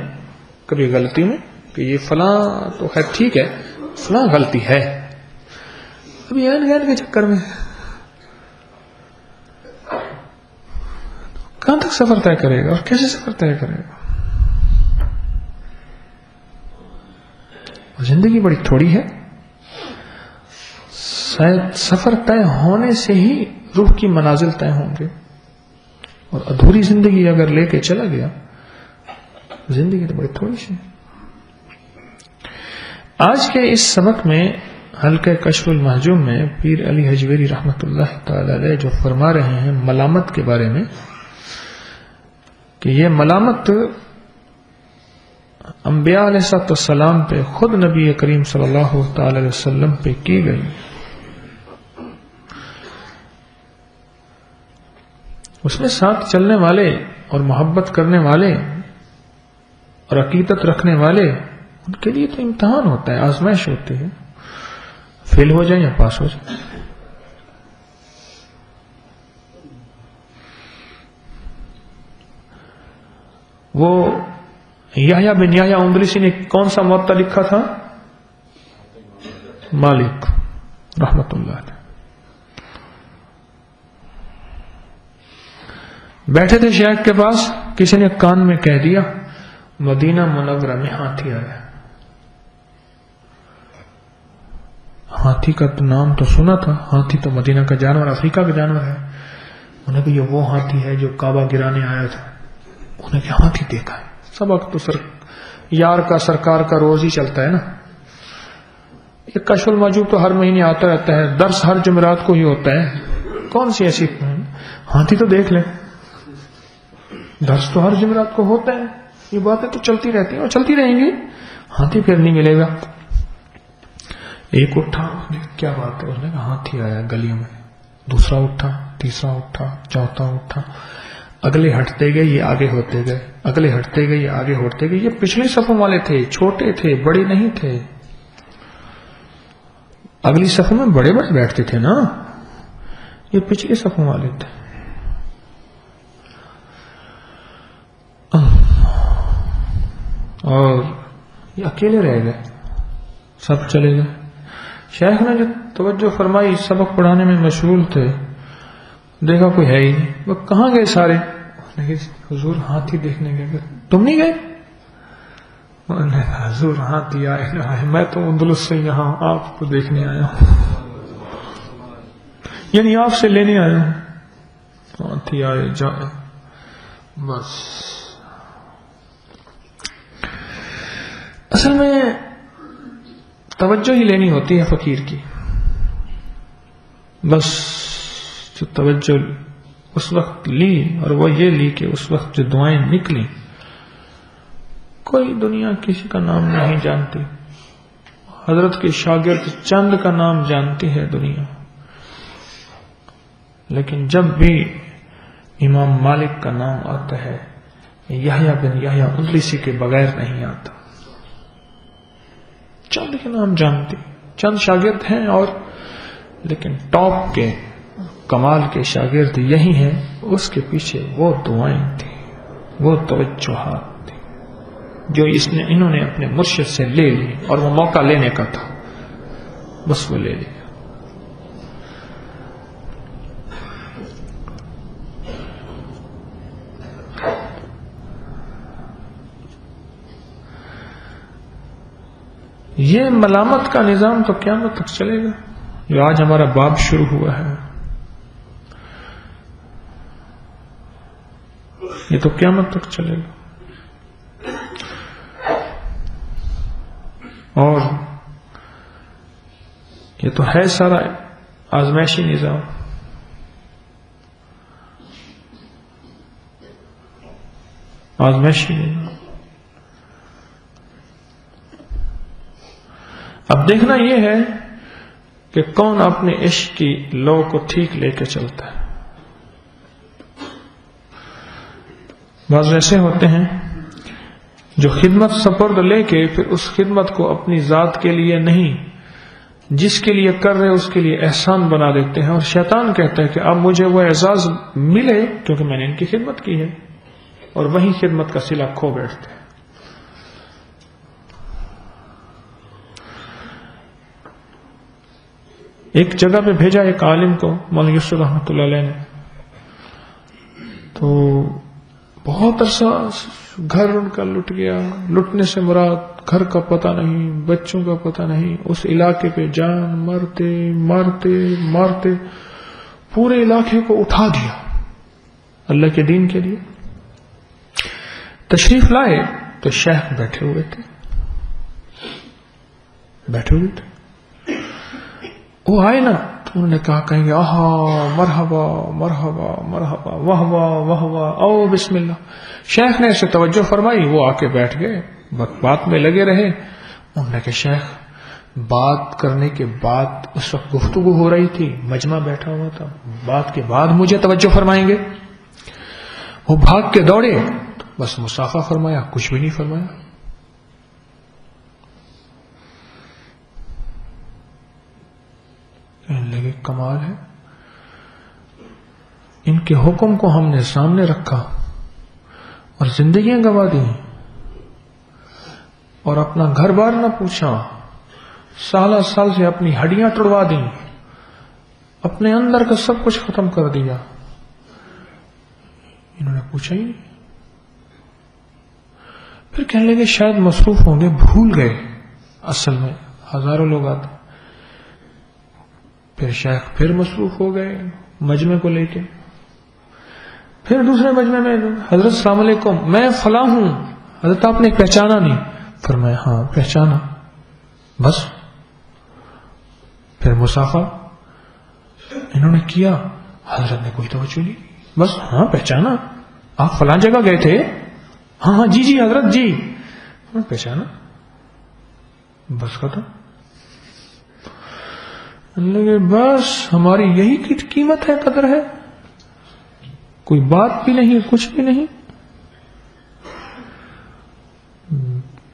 کبھی غلطی میں کہ یہ فلاں تو خیر ٹھیک ہے، فلاں غلطی ہے. ابھی عین غین کے چکر میں کہاں تک سفر طے کرے گا اور کیسے سفر طے کرے گا؟ زندگی بڑی تھوڑی ہے. سفر طے ہونے سے ہی روح کی منازل طے ہوں گے. اور ادھوری زندگی اگر لے کے چلا گیا، زندگی تو بڑی تھوڑی سی. آج کے اس سبق میں حلقہ کشف المحجوم میں پیر علی حجویری رحمۃ اللہ تعالی علیہ جو فرما رہے ہیں ملامت کے بارے میں، کہ یہ ملامت انبیاء علیہ السلام پہ، خود نبی کریم صلی اللہ تعالی علیہ وسلم پہ کی گئی. اس میں ساتھ چلنے والے اور محبت کرنے والے اور عقیدت رکھنے والے، ان کے لیے تو امتحان ہوتا ہے، آزمائش ہوتی ہے، فیل ہو جائیں یا پاس ہو جائیں. وہ یحییٰ بن یحییٰ اندلسی نے کون سا موطا لکھا تھا؟ مالک رحمت اللہ علیہ. بیٹھے تھے شیخ کے پاس، کسی نے کان میں کہہ دیا مدینہ منورہ میں ہاتھی آیا. ہاتھی کا تو نام تو سنا تھا، ہاتھی تو مدینہ کا جانور، افریقہ کا جانور ہے. انہوں نے کہا یہ وہ ہاتھی ہے جو کعبہ گرانے آیا تھا. انہوں نے کہا ہاتھی دیکھا ہے. سبق تو یار کا سرکار کا روز ہی چلتا ہے نا. یہ کشف المحجوب تو ہر مہینے آتا رہتا ہے، درس ہر جمعرات کو ہی ہوتا ہے. کون سی ایسی ہاتھی تو دیکھ لیں، درس تو ہر جمعرات کو ہوتا ہے. یہ باتیں تو چلتی رہتی ہیں اور چلتی رہیں گی. ہاتھی پھر نہیں ملے گا. ایک اٹھا، کیا بات ہے، اس نے کہا ہاتھی آیا گلیوں میں. دوسرا اٹھا، تیسرا اٹھا، چوتھا اٹھا. اگلے ہٹتے گئے یہ آگے ہوتے گئے، اگلے ہٹتے گئے یہ آگے ہوتے گئے. یہ پچھلی صفوں والے تھے، چھوٹے تھے، بڑے نہیں تھے. اگلی صفوں میں بڑے بڑے بیٹھتے تھے نا، یہ پچھلی صفوں والے تھے. اور یہ اکیلے رہ گئے، سب چلے گئے. شیخ نے جو توجہ فرمائی، سبق پڑھانے میں مشغول تھے، دیکھا کوئی ہے ہی نہیں. وہ کہاں گئے سارے؟ حضور ہاتھی دیکھنے گئے. تم نہیں گئے؟ انہوں نے کہا حضور ہاتھی آئے نہ آئے، میں تو اندلس سے یہاں آپ کو دیکھنے آیا ہوں، یعنی آپ سے لینے آیا ہوں. ہاتھی آئے جائے بس. اصل میں توجہ ہی لینی ہوتی ہے فقیر کی. بس جو توجہ اس وقت لی، اور وہ یہ لی کہ اس وقت جو دعائیں نکلی، کوئی دنیا کسی کا نام نہیں جانتی. حضرت کے شاگرد چند کا نام جانتی ہے دنیا، لیکن جب بھی امام مالک کا نام آتا ہے یحییٰ بن یحییٰ اندلسی کے بغیر نہیں آتا. چند کے نام جانتی، چند شاگرد ہیں، اور لیکن ٹاپ کے کمال کے شاگرد یہی ہیں. اس کے پیچھے وہ دعائیں تھیں، وہ توجہات تھیں جو انہوں نے اپنے مرشد سے لے لی، اور وہ موقع لینے کا تھا، بس وہ لے لیا. یہ ملامت کا نظام تو قیامت تک چلے گا، جو آج ہمارا باب شروع ہوا ہے. یہ تو قیامت تک چلے گا. اور یہ تو ہے سارا آزمائشی نظام. آزمائشی نظام. اب دیکھنا یہ ہے کہ کون اپنے عشق کی لو کو ٹھیک لے کے چلتا ہے. بعض ایسے ہوتے ہیں جو خدمت سپرد لے کے پھر اس خدمت کو اپنی ذات کے لیے نہیں، جس کے لیے کر رہے اس کے لیے احسان بنا دیتے ہیں. اور شیطان کہتا ہے کہ اب مجھے وہ اعزاز ملے کیونکہ میں نے ان کی خدمت کی ہے، اور وہی خدمت کا صلہ کھو بیٹھتے ہیں. ایک جگہ پہ بھیجا ایک عالم کو مولانا یوسف رحمۃ اللہ علیہ نے، تو بہت عرصہ گھر ان کا لٹ گیا. لٹنے سے مراد گھر کا پتہ نہیں، بچوں کا پتہ نہیں. اس علاقے پہ جان مارتے مارتے مارتے پورے علاقے کو اٹھا دیا اللہ کے دین کے لیے. تشریف لائے تو شیخ بیٹھے ہوئے تھے. وہ آئے نا تو انہوں نے کہا، کہیں گے آہا مرحبا مرحبا مرحبا واہ واہ واہ واہ او بسم اللہ. شیخ نے اسے توجہ فرمائی، وہ آ کے بیٹھ گئے، بات میں لگے رہے. انہوں نے کہا شیخ بات کرنے کے بعد اس وقت گفتگو ہو رہی تھی، مجمع بیٹھا ہوا تھا، بات کے بعد مجھے توجہ فرمائیں گے؟ وہ بھاگ کے دوڑے، بس مصافحہ فرمایا، کچھ بھی نہیں فرمایا. لگے کمال ہے، ان کے حکم کو ہم نے سامنے رکھا اور زندگیاں گوا دی اور اپنا گھر بار نہ پوچھا، سالہ سال سے اپنی ہڈیاں توڑوا دیں، اپنے اندر کا سب کچھ ختم کر دیا، انہوں نے پوچھا ہی نہیں۔ پھر کہنے لگے شاید مصروف ہوں گے، بھول گئے، اصل میں ہزاروں لوگ آتے۔ پھر شیخ پھر مصروف ہو گئے مجمع کو لے کے، پھر دوسرے مجمع میں حضرت السلام علیکم میں فلاں ہوں، حضرت آپ نے پہچانا نہیں؟ فرمایا ہاں پہچانا، بس۔ پھر مسافہ انہوں نے کیا، حضرت نے کوئی توجہ نہیں، بس ہاں پہچانا، آپ فلاں جگہ گئے تھے؟ ہاں ہاں جی جی حضرت جی، پہچانا، بس ختم۔ لگے بس ہماری یہی قیمت ہے، قدر ہے، کوئی بات بھی نہیں، کچھ بھی نہیں۔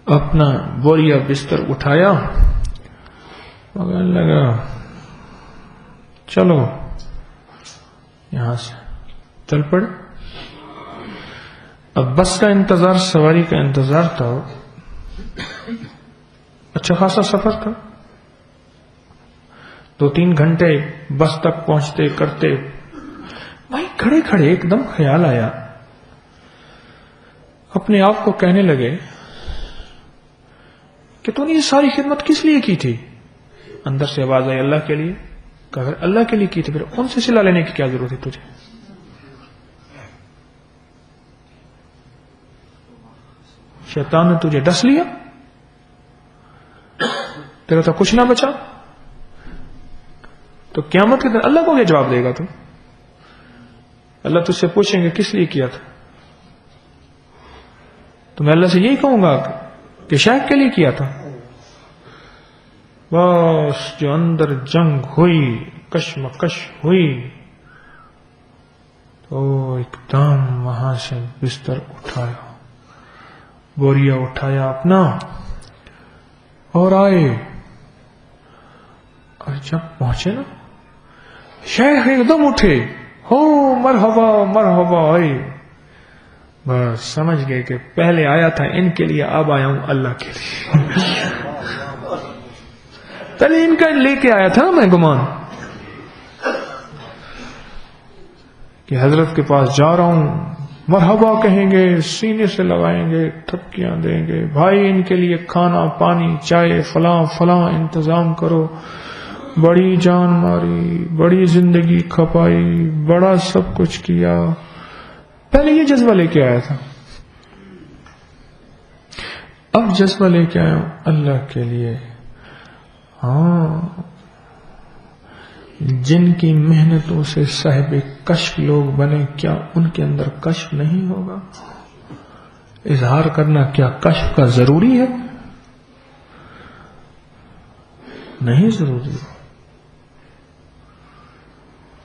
اپنا بوریا بستر اٹھایا، مگر لگا چلو یہاں سے چل پڑے۔ اب بس کا انتظار، سواری کا انتظار تھا، اچھا خاصا سفر تھا، 2-3 گھنٹے بس تک پہنچتے کرتے، بھائی کھڑے کھڑے ایک دم خیال آیا، اپنے آپ کو کہنے لگے کہ تو نے یہ ساری خدمت کس لیے کی تھی؟ اندر سے آواز آئی اللہ کے لیے۔ کہ اگر اللہ کے لیے کی تھی پھر ان سے صلہ لینے کی کیا ضرورت ہے تجھے؟ شیطان نے تجھے ڈس لیا، تیرا تو کچھ نہ بچا، تو قیامت کے دن اللہ کو کیا جواب دے گا تو؟ اللہ تجھ سے پوچھیں گے کس لیے کیا تھا، تو میں اللہ سے یہی کہوں گا کہ شیخ کے لیے کیا تھا۔ بس جو اندر جنگ ہوئی، کشمکش ہوئی، تو ایک دم وہاں سے بستر اٹھایا، بوریا اٹھایا اپنا اور آئے، اور جب پہنچے نا شیخ ایک دم اٹھے، ہو مرحبا مرحبا آئے، بس سمجھ گئے کہ پہلے آیا تھا ان کے لیے، اب آیا ہوں اللہ کے لیے۔ پہلے ان کا لے کے آیا تھا میں گمان کہ حضرت کے پاس جا رہا ہوں، مرحبا کہیں گے، سینے سے لگائیں گے، تھپکیاں دیں گے، بھائی ان کے لیے کھانا پانی چائے فلاں فلاں انتظام کرو، بڑی جان ماری، بڑی زندگی کھپائی، بڑا سب کچھ کیا، پہلے یہ جذبہ لے کے آیا تھا۔ اب جذبہ لے کے آیا ہوں اللہ کے لیے۔ ہاں، جن کی محنتوں سے صاحب کشف لوگ بنے، کیا ان کے اندر کشف نہیں ہوگا؟ اظہار کرنا کیا کشف کا ضروری ہے؟ نہیں ضروری۔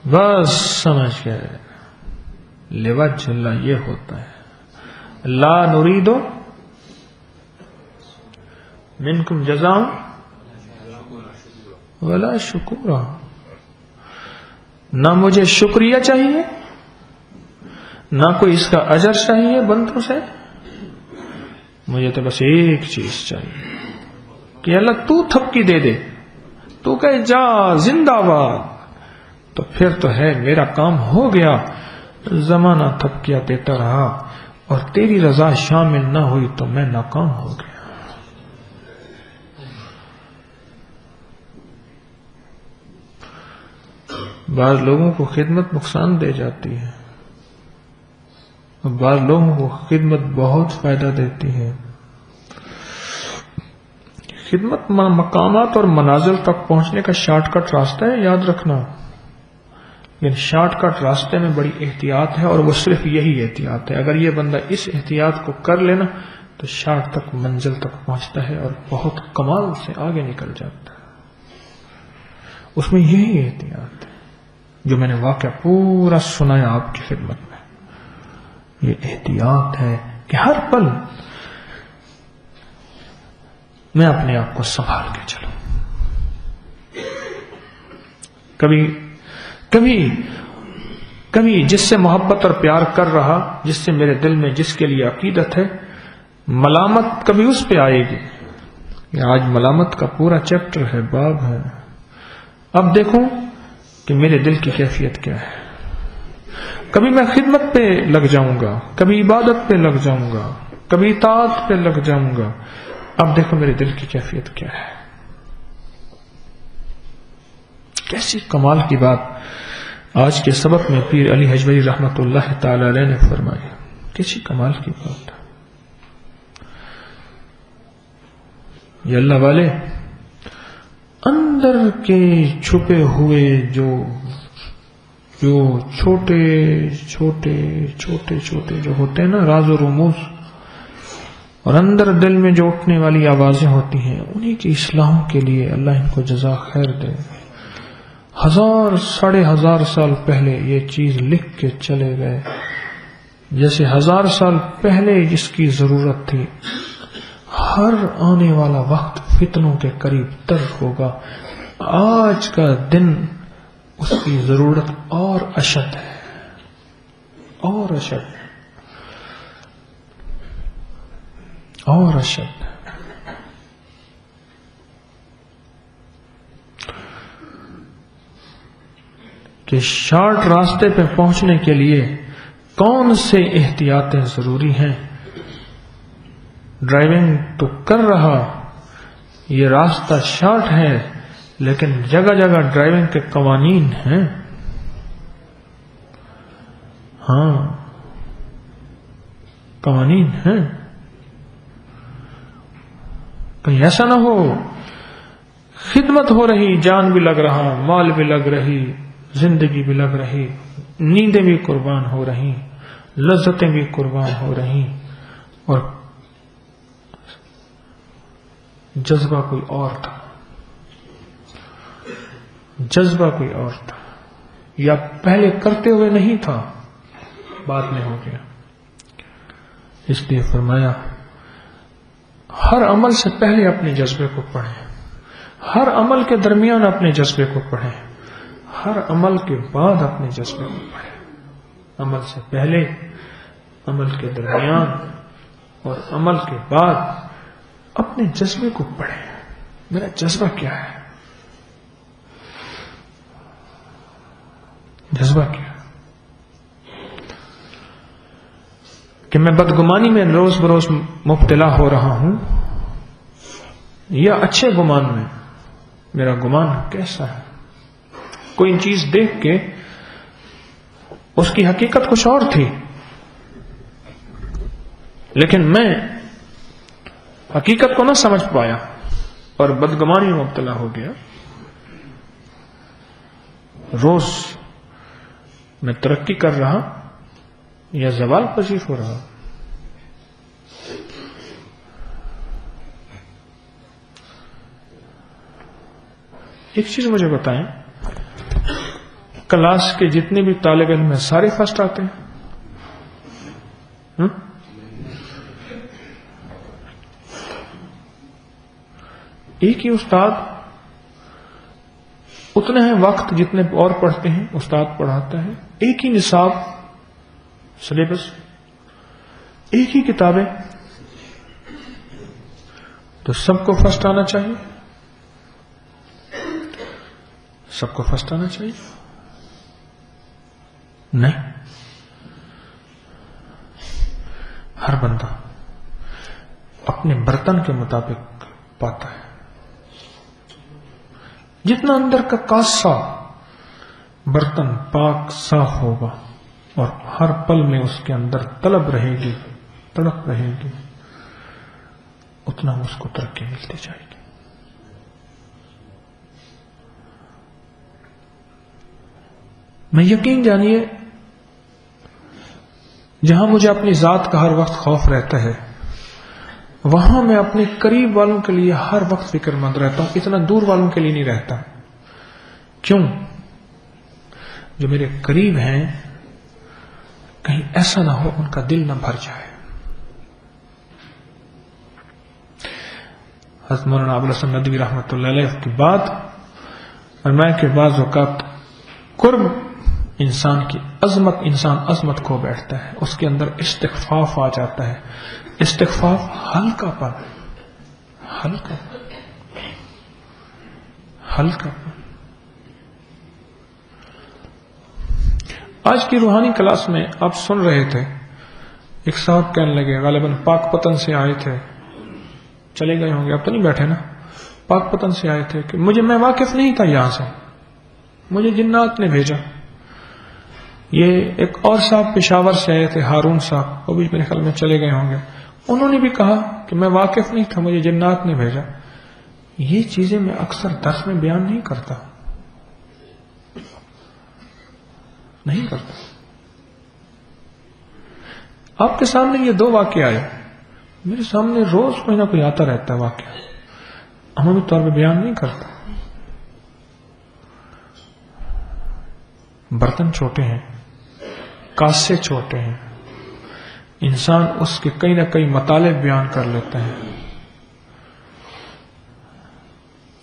بس سمجھ گئے، لوجہ اللہ یہ ہوتا ہے، لا نرید منکم جزاء ولا شکورا، نہ مجھے شکریہ چاہیے، نہ کوئی اس کا اجر چاہیے بندوں سے، مجھے تو بس ایک چیز چاہیے کہ اللہ تو تھپکی دے دے، تو کہے جا زندہ باد، تو پھر تو ہے میرا کام ہو گیا۔ زمانہ تھپکیاں دیتا رہا اور تیری رضا شامل نہ ہوئی تو میں ناکام ہو گیا۔ بعض لوگوں کو خدمت نقصان دے جاتی ہے، اور بعض لوگوں کو خدمت بہت فائدہ دیتی ہے۔ خدمت مقامات اور منازل تک پہنچنے کا شارٹ کٹ راستہ ہے، یاد رکھنا، لیکن شارٹ کٹ راستے میں بڑی احتیاط ہے، اور وہ صرف یہی احتیاط ہے۔ اگر یہ بندہ اس احتیاط کو کر لینا تو شارٹ تک منزل تک پہنچتا ہے اور بہت کمال سے آگے نکل جاتا ہے۔ اس میں یہی احتیاط ہے جو میں نے واقعہ پورا سنایا آپ کی خدمت میں۔ یہ احتیاط ہے کہ ہر پل میں اپنے آپ کو سنبھال کے چلوں۔ کبھی جس سے محبت اور پیار کر رہا، جس سے میرے دل میں جس کے لیے عقیدت ہے، ملامت کبھی اس پہ آئے گی. آج ملامت کا پورا چیپٹر ہے، باب ہے. اب دیکھوں کہ میرے دل کی کیفیت کیا ہے. کبھی میں خدمت پہ لگ جاؤں گا، کبھی عبادت پہ لگ جاؤں گا، کبھی اطاعت پہ لگ جاؤں گا. اب دیکھو میرے دل کی کیفیت کیا ہے. کیسی کمال کی بات آج کے سبق میں پیر علی حجویری رحمت اللہ تعالی علیہ نے فرمائی. کیسی کمال کی بات. یہ اللہ والے اندر کے چھپے ہوئے جو چھوٹے چھوٹے چھوٹے چھوٹے جو ہوتے ہیں نا، راز و رموز، اور اندر دل میں جو اٹھنے والی آوازیں ہوتی ہیں، انہی کی اصلاح کے لیے اللہ ان کو جزا خیر دے. 1000-1500 سال پہلے یہ چیز لکھ کے چلے گئے، جیسے 1000 سال پہلے جس کی ضرورت تھی. ہر آنے والا وقت فتنوں کے قریب تر ہوگا. آج کا دن اس کی ضرورت اور اشد ہے، اور اشد، اور اشد. کہ شارٹ راستے پہ پہنچنے کے لیے کون سے احتیاطیں ضروری ہیں. ڈرائیونگ تو کر رہا، یہ راستہ شارٹ ہے، لیکن جگہ جگہ ڈرائیونگ کے قوانین ہیں. ہاں قوانین ہیں. کہیں ایسا نہ ہو خدمت ہو رہی، جان بھی لگ رہا، مال بھی لگ رہی، زندگی بھی لگ رہی، نیندیں بھی قربان ہو رہی، لذتیں بھی قربان ہو رہی، اور جذبہ کوئی اور تھا، جذبہ کوئی اور تھا، یا پہلے کرتے ہوئے نہیں تھا، بعد میں ہو گیا. اس لیے فرمایا ہر عمل سے پہلے اپنے جذبے کو پڑھیں، ہر عمل کے درمیان اپنے جذبے کو پڑھیں، ہر عمل کے بعد اپنے جذبے کو پڑھیں. عمل سے پہلے، عمل کے درمیان اور عمل کے بعد اپنے جذبے کو پڑھیں. میرا جذبہ کیا ہے؟ جذبہ کیا ہے؟ کہ میں بدگمانی میں روز بروز مبتلا ہو رہا ہوں، یا اچھے گمان میں؟ میرا گمان کیسا ہے؟ کوئی چیز دیکھ کے اس کی حقیقت کچھ اور تھی، لیکن میں حقیقت کو نہ سمجھ پایا اور بدگمانی میں مبتلا ہو گیا. روز میں ترقی کر رہا یا زوال پذیر ہو رہا. ایک چیز مجھے بتائیں، کلاس کے جتنے بھی طالب علم ہیں سارے فرسٹ آتے ہیں؟ ایک ہی استاد، اتنے ہیں وقت جتنے اور پڑھتے ہیں، استاد پڑھاتا ہے، ایک ہی نصاب، سلیبس، ایک ہی کتابیں، تو سب کو فرسٹ آنا چاہیے، سب کو فرسٹ آنا چاہیے؟ نہیں، ہر بندہ اپنے برتن کے مطابق پاتا ہے. جتنا اندر کا کاسا برتن پاک صاف ہوگا اور ہر پل میں اس کے اندر طلب رہے گی، تڑپ رہے گی، اتنا اس کو ترقی ملتی جائے گی. میں یقین جانیے، جہاں مجھے اپنی ذات کا ہر وقت خوف رہتا ہے، وہاں میں اپنے قریب والوں کے لیے ہر وقت فکر مند رہتا ہوں، اتنا دور والوں کے لیے نہیں رہتا. کیوں؟ جو میرے قریب ہیں کہیں ایسا نہ ہو ان کا دل نہ بھر جائے. حضرت مولانا ابوالحسن ندوی رحمۃ اللہ علیہ کی بات، اور میں کہ بعض اوقات قرب انسان کی عظمت، انسان عظمت کھو بیٹھتا ہے، اس کے اندر استخفاف آ جاتا ہے. استخفاف ہلکا پن، ہلکا ہلکا پن. آج کی روحانی کلاس میں آپ سن رہے تھے، ایک صاحب کہنے لگے، غالباً پاک پتن سے آئے تھے، چلے گئے ہوں گے، اب تو نہیں بیٹھے نا، پاک پتن سے آئے تھے کہ میں واقف نہیں تھا یہاں سے، مجھے جنات نے بھیجا. یہ ایک اور صاحب پشاور سے آئے تھے، ہارون صاحب، وہ بھی میرے خیال میں چلے گئے ہوں گے، انہوں نے بھی کہا کہ میں واقف نہیں تھا، مجھے جنات نے بھیجا. یہ چیزیں میں اکثر درس میں بیان نہیں کرتا. آپ کے سامنے یہ دو واقعے آئے، میرے سامنے روز کوئی نہ کوئی آتا رہتا ہے واقعہ، عمومی طور پہ بیان نہیں کرتا. برتن چھوٹے ہیں، کاسے چھوٹے ہیں، انسان اس کے کئی نہ کئی مطالب بیان کر لیتا ہے.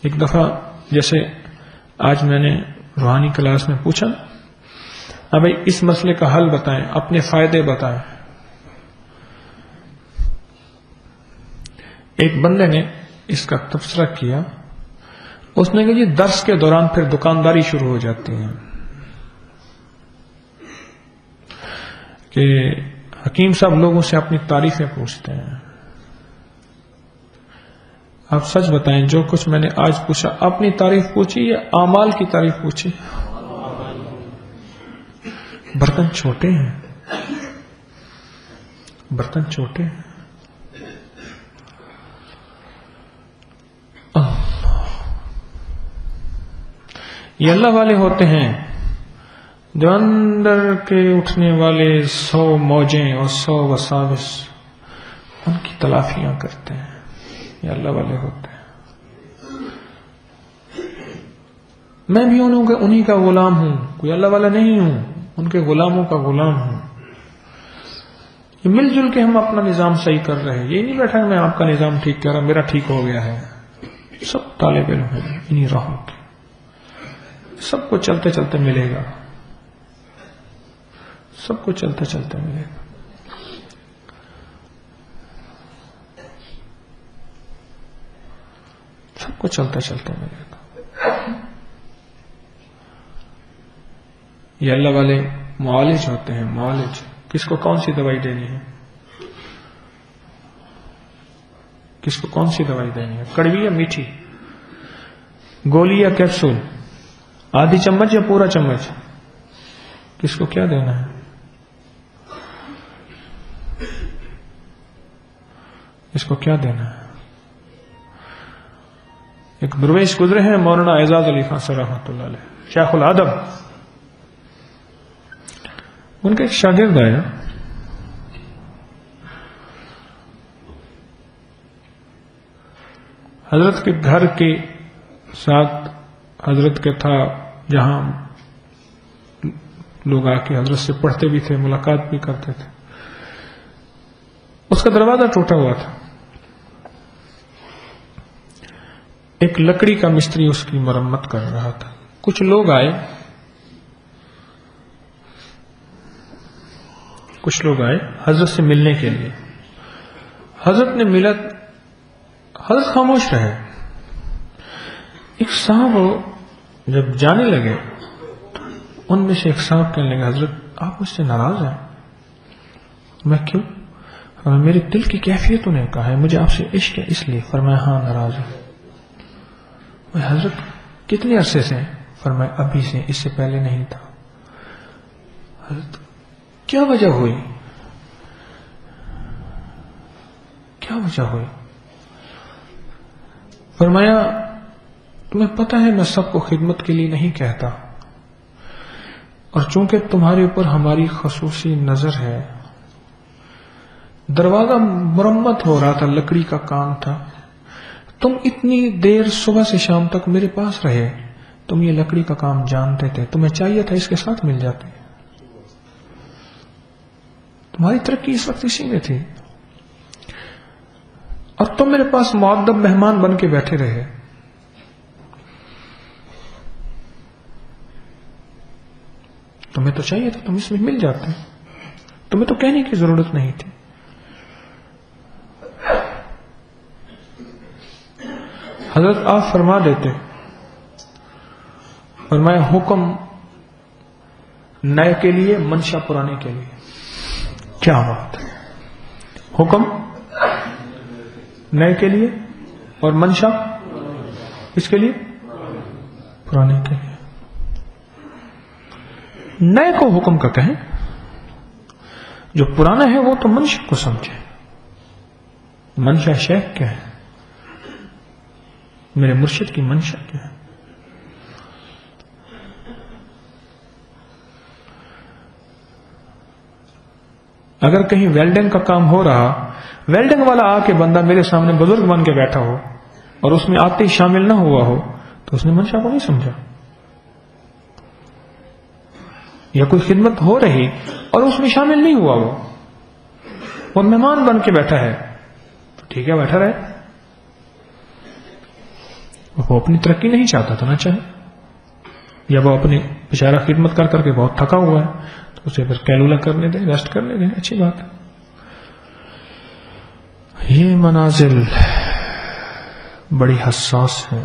ایک دفعہ جیسے آج میں نے روحانی کلاس میں پوچھا، اب بھائی اس مسئلے کا حل بتائیں، اپنے فائدے بتائیں. ایک بندے نے اس کا تبصرہ کیا، اس نے کہا جی درس کے دوران پھر دکانداری شروع ہو جاتی ہے کہ حکیم صاحب لوگوں سے اپنی تعریفیں پوچھتے ہیں. آپ سچ بتائیں، جو کچھ میں نے آج پوچھا اپنی تعریف پوچھی یا اعمال کی تعریف پوچھی؟ برتن چھوٹے ہیں، برتن چھوٹے ہیں. یہ اللہ والے ہوتے ہیں جو اندر کے اٹھنے والے 100 موجیں اور 100 وساوس ان کی تلافیاں کرتے ہیں. یہ اللہ والے ہوتے ہیں. میں بھی انہی کا غلام ہوں، کوئی اللہ والا نہیں ہوں، ان کے غلاموں کا غلام ہوں. یہ مل جل کے ہم اپنا نظام صحیح کر رہے ہیں. یہ نہیں بیٹھا کہ میں آپ کا نظام ٹھیک کر رہا، میرا ٹھیک ہو گیا ہے. سب طالب علم ہیں انہی راہوں کے، سب کو چلتے چلتے ملے گا، سب کو چلتے چلتے ملے گا. سب کو چلتے چلتے ملے گا. یہ اللہ والے معالج ہوتے ہیں. معالج کس کو کون سی دوائی دینی ہے، کس کو کون سی دوائی دینی ہے، کڑوی یا میٹھی، گولی یا کیپسول، آدھی چمچ یا پورا چمچ، کس کو کیا دینا ہے، اس کو کیا دینا ہے. ایک درویش گزرے ہیں مولانا اعزاز علی خان صاحب رحمۃ اللہ علیہ، شیخ الادب. ان کا ایک شاگرد آیا، حضرت کے گھر کے ساتھ حضرت کے تھا، جہاں لوگ آ کے حضرت سے پڑھتے بھی تھے، ملاقات بھی کرتے تھے. اس کا دروازہ ٹوٹا ہوا تھا. ایک لکڑی کا مستری اس کی مرمت کر رہا تھا. کچھ لوگ آئے، حضرت سے ملنے کے لیے. حضرت نے ملت، حضرت خاموش رہے. ایک صاحب جب جانے لگے، ان میں سے ایک صاحب کہنے لگے، حضرت آپ مجھ سے ناراض ہیں؟ میں کیوں؟ میرے دل کی کیفیت انہیں کہا ہے، مجھے آپ سے عشق ہے اس لیے. فرمایا ہاں ناراض ہوں. حضرت کتنے عرصے سے؟ فرمایا ابھی سے، اس سے پہلے نہیں تھا. حضرت کیا وجہ ہوئی، کیا وجہ ہوئی؟ فرمایا تمہیں پتہ ہے میں سب کو خدمت کے لیے نہیں کہتا، اور چونکہ تمہارے اوپر ہماری خصوصی نظر ہے، دروازہ مرمت ہو رہا تھا، لکڑی کا کام تھا، تم اتنی دیر صبح سے شام تک میرے پاس رہے، تم یہ لکڑی کا کام جانتے تھے، تمہیں چاہیے تھا اس کے ساتھ مل جاتے. تمہاری ترقی اس وقت اسی میں تھی، اور تم میرے پاس مؤدب مہمان بن کے بیٹھے رہے. تمہیں تو چاہیے تھا، تم اس میں مل جاتے، تمہیں تو کہنے کی ضرورت نہیں تھی. حضرت آپ فرما دیتے، فرمایا حکم نئے کے لیے، منشا پرانے کے لیے. کیا بات ہے! حکم نئے کے لیے اور منشا اس کے لیے، پرانے کے لیے. نئے کو حکم کا کہیں، جو پرانا ہے وہ تو منشا کو سمجھے. منشا شیخ کیا ہے؟ میرے مرشد کی منشا کیا ہے؟ اگر کہیں ویلڈنگ کا کام ہو رہا، ویلڈنگ والا آ کے بندہ میرے سامنے بزرگ بن کے بیٹھا ہو اور اس میں آتے ہی شامل نہ ہوا ہو تو اس نے منشا کو نہیں سمجھا. یا کوئی خدمت ہو رہی اور اس میں شامل نہیں ہوا وہ مہمان بن کے بیٹھا ہے تو ٹھیک ہے، بیٹھا رہے. وہ اپنی ترقی نہیں چاہتا تھا، نہ چاہے. یا وہ اپنی بیچارہ خدمت کر کر کے بہت تھکا ہوا ہے تو اسے پھر کیلولا کرنے دیں، ریسٹ کرنے دیں، اچھی بات ہے. یہ منازل بڑی حساس ہے.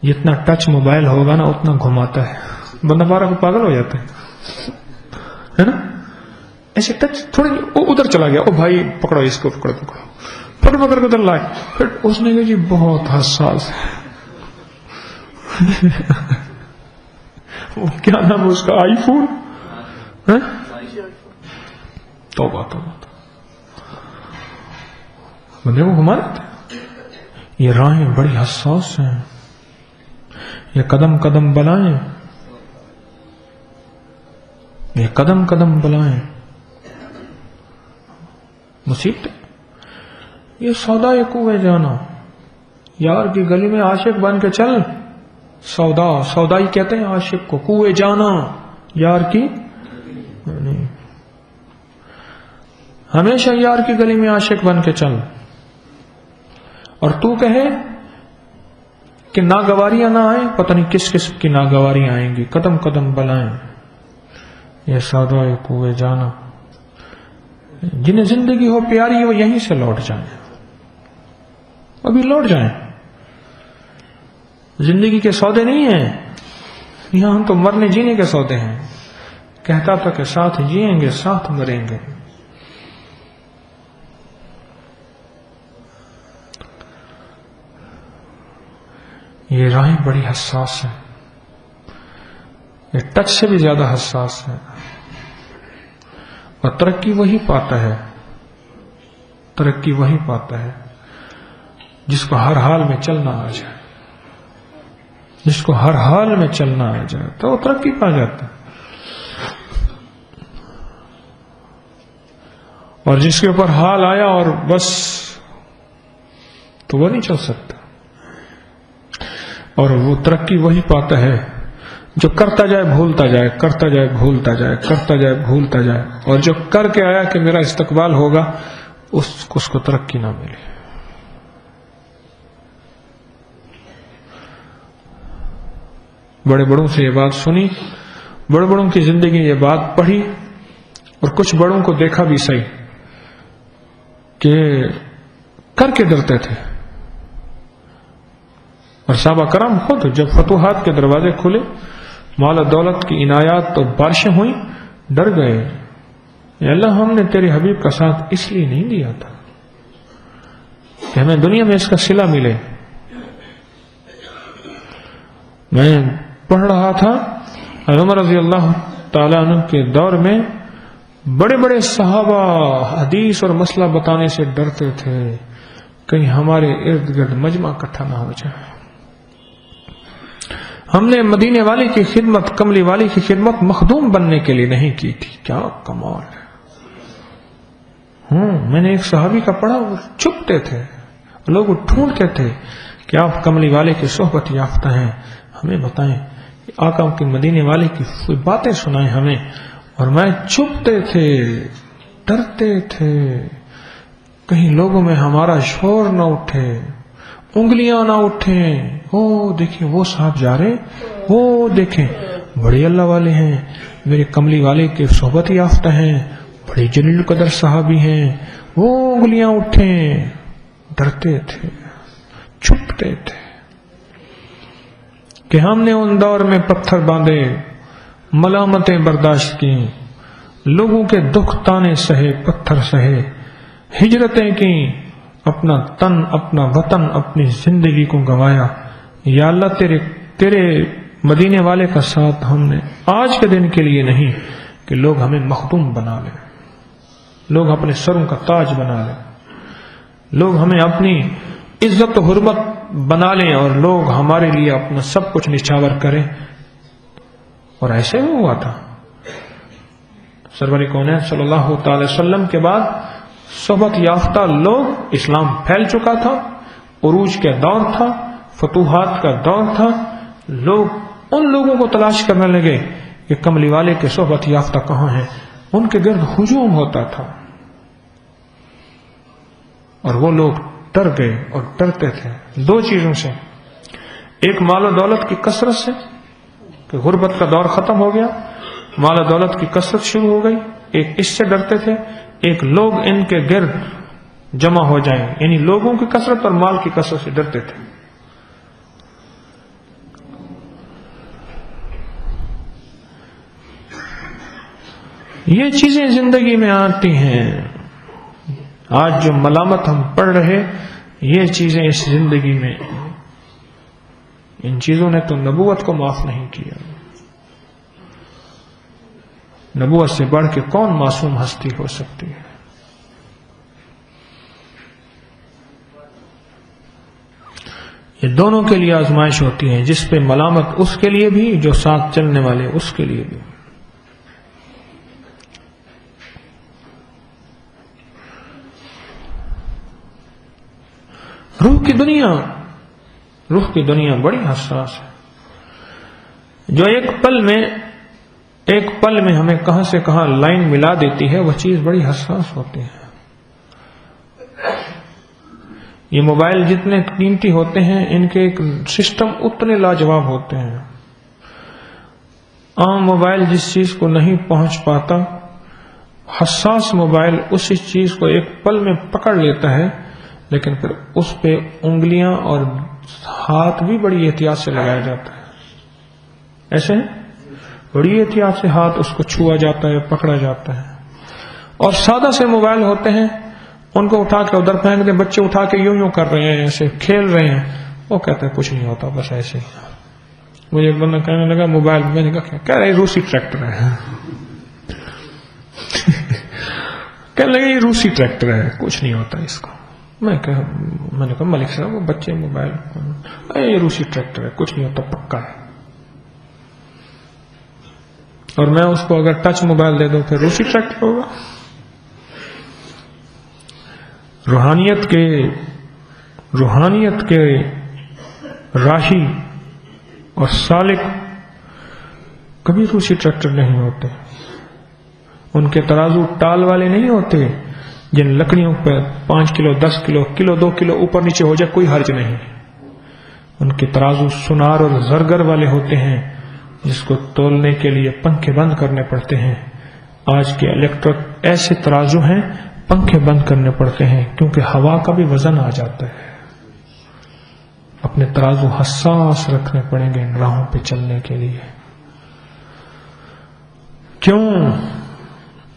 جتنا ٹچ موبائل ہوگا نا اتنا گھماتا ہے، بندہ بارہ کو پاگل ہو جاتا ہے نا. ایسے ٹچ تھوڑی ادھر چلا گیا، او بھائی پکڑو اس کو، پکڑو پکڑ کے ادھر لائے، پھر اس نے کہا جی بہت حساس ہے. وہ کیا نام ہے اس کا، آئی فون. توبہ توبہ، بندے کو گھما دیتے. یہ راہیں بڑی حساس ہیں، یہ قدم قدم بلائیں، یہ قدم قدم بلائیں مصیبت. یہ سودا یہ کوے جانا، یار کی گلی میں عاشق بن کے چل. سودا، سودائی کہتے ہیں عاشق کو. کوے جانا، یار کی نہیں، ہمیشہ یار کی گلی میں عاشق بن کے چل. اور تو کہے کہ ناگواریاں نہ آئیں، پتہ نہیں کس قسم کی ناگواریاں آئیں گی. قدم قدم بلائیں، یہ سودا یہ کوے جانا. جنہیں زندگی ہو پیاری وہ یہیں سے لوٹ جائیں، ابھی لوٹ جائیں. زندگی کے سودے نہیں ہیں یہاں، ہم تو مرنے جینے کے سودے ہیں. کہتا تھا کہ ساتھ جیئیں گے ساتھ مریں گے. یہ راہیں بڑی حساس ہیں، یہ ٹچ سے بھی زیادہ حساس ہے. اور ترقی وہی پاتا ہے، ترقی وہی پاتا ہے جس کو ہر حال میں چلنا آ جائے. جس کو ہر حال میں چلنا آ جائے تو وہ ترقی پا جاتا ہے. اور جس کے اوپر حال آیا اور بس تو وہ نہیں چل سکتا. اور وہ ترقی وہی پاتا ہے جو کرتا جائے بھولتا جائے، کرتا جائے بھولتا جائے، کرتا جائے بھولتا جائے. اور جو کر کے آیا کہ میرا استقبال ہوگا اس کو ترقی نہ ملے. بڑے بڑوں سے یہ بات سنی، بڑے بڑوں کی زندگی یہ بات پڑھی، اور کچھ بڑوں کو دیکھا بھی صحیح کہ کر کے ڈرتے تھے. اور صحابہ کرام خود جب فتوحات کے دروازے کھلے، مال و دولت کی عنایات تو بارشیں ہوئیں، ڈر گئے. یا اللہ ہم نے تیرے حبیب کا ساتھ اس لیے نہیں دیا تھا کہ ہمیں دنیا میں اس کا صلہ ملے. میں پڑھ رہا تھا عمر رضی اللہ تعالیٰ عنہ کے دور میں بڑے بڑے صحابہ حدیث اور مسئلہ بتانے سے ڈرتے تھے کہیں ہمارے ارد گرد مجمع اکٹھا نہ ہو جائے. ہم نے مدینے والے کی خدمت، کملی والی کی خدمت مخدوم بننے کے لیے نہیں کی تھی. کیا کمال ہے. میں نے ایک صحابی کا پڑھا، وہ چھپتے تھے، لوگ ڈھونڈتے تھے کہ آپ کملی والے کی صحبت یافتہ ہیں، ہمیں بتائیں، آقا کے مدینے والے کی کوئی باتیں سنائیں ہمیں. اور میں چھپتے تھے، ڈرتے تھے کہیں لوگوں میں ہمارا شور نہ اٹھے، انگلیاں نہ اٹھیں. وہ دیکھیں وہ صاحب جا رہے، وہ دیکھیں بڑے اللہ والے ہیں، میرے کملی والے کے صحبت یافتہ ہیں، بڑے جلیل القدر صحابی ہیں، وہ انگلیاں اٹھیں، ڈرتے تھے، چھپتے تھے کہ ہم نے ان دور میں پتھر باندھے، ملامتیں برداشت کی، لوگوں کے دکھ تانے سہے، پتھر سہے، ہجرتیں کی، اپنا تن، اپنا وطن، اپنی زندگی کو گنوایا۔ یا اللہ تیرے مدینے والے کا ساتھ ہم نے آج کے دن کے لیے نہیں کہ لوگ ہمیں مخدوم بنا لیں، لوگ اپنے سروں کا تاج بنا لیں، لوگ ہمیں اپنی عزت و حرمت بنا لیں اور لوگ ہمارے لیے اپنا سب کچھ نچھاور کریں۔ اور ایسے ہی ہوا تھا۔ سرور کونین صلی اللہ تعالی وسلم کے بعد صحبت یافتہ لوگ، اسلام پھیل چکا تھا، عروج کا دور تھا، فتوحات کا دور تھا، لوگ ان لوگوں کو تلاش کرنے لگے کہ کملی والے کے صحبت یافتہ کہاں ہیں، ان کے گرد ہجوم ہوتا تھا، اور وہ لوگ ڈر گئے اور ڈرتے تھے دو چیزوں سے، ایک مال و دولت کی کثرت سے کہ غربت کا دور ختم ہو گیا، مال و دولت کی کثرت شروع ہو گئی، ایک اس سے ڈرتے تھے، ایک لوگ ان کے گرد جمع ہو جائیں، یعنی لوگوں کی کثرت اور مال کی کثرت سے ڈرتے تھے۔ یہ چیزیں زندگی میں آتی ہیں، آج جو ملامت ہم پڑھ رہے، یہ چیزیں اس زندگی میں، ان چیزوں نے تو نبوت کو معاف نہیں کیا۔ نبوت سے بڑھ کے کون معصوم ہستی ہو سکتی ہے؟ یہ دونوں کے لیے آزمائش ہوتی ہے، جس پہ ملامت اس کے لیے بھی، جو ساتھ چلنے والے اس کے لیے بھی۔ روح کی دنیا بڑی حساس ہے، جو ایک پل میں ہمیں کہاں سے کہاں لائن ملا دیتی ہے، وہ چیز بڑی حساس ہوتی ہے۔ یہ موبائل جتنے قیمتی ہوتے ہیں، ان کے ایک سسٹم اتنے لاجواب ہوتے ہیں۔ عام موبائل جس چیز کو نہیں پہنچ پاتا، حساس موبائل اسی چیز کو ایک پل میں پکڑ لیتا ہے، لیکن پھر اس پہ انگلیاں اور ہاتھ بھی بڑی احتیاط سے لگایا جاتا ہے، ایسے بڑی احتیاط سے ہاتھ اس کو چھوا جاتا ہے، پکڑا جاتا ہے۔ اور سادہ سے موبائل ہوتے ہیں، ان کو اٹھا کے ادھر پھینک دیں، بچے اٹھا کے یوں کر رہے ہیں، ایسے کھیل رہے ہیں، وہ کہتے ہیں کچھ نہیں ہوتا، بس ایسے ہی۔ مجھے ایک بندہ کہنے لگا موبائل، میں نے کہا کہہ رہے روسی ٹریکٹر ہے، کہنے لگے یہ روسی ٹریکٹر ہے، کچھ نہیں ہوتا اس کو۔ میں نے کہا ملک صاحب وہ بچے موبائل، یہ روسی ٹریکٹر ہے، کچھ نہیں ہوتا، پکا ہے۔ اور میں اس کو اگر ٹچ موبائل دے دوں پھر روسی ٹریکٹر ہوگا۔ روحانیت کے راہی اور سالک کبھی روسی ٹریکٹر نہیں ہوتے، ان کے ترازو ٹال والے نہیں ہوتے، جن لکڑیوں پہ 5 کلو 10 کلو 2 کلو اوپر نیچے ہو جائے کوئی حرج نہیں۔ ان کے ترازو سنار اور زرگر والے ہوتے ہیں، جس کو تولنے کے لیے پنکھے بند کرنے پڑتے ہیں۔ آج کے الیکٹرک ایسے ترازو ہیں، پنکھے بند کرنے پڑتے ہیں، کیونکہ ہوا کا بھی وزن آ جاتا ہے۔ اپنے ترازو حساس رکھنے پڑیں گے راہوں پہ چلنے کے لیے۔ کیوں؟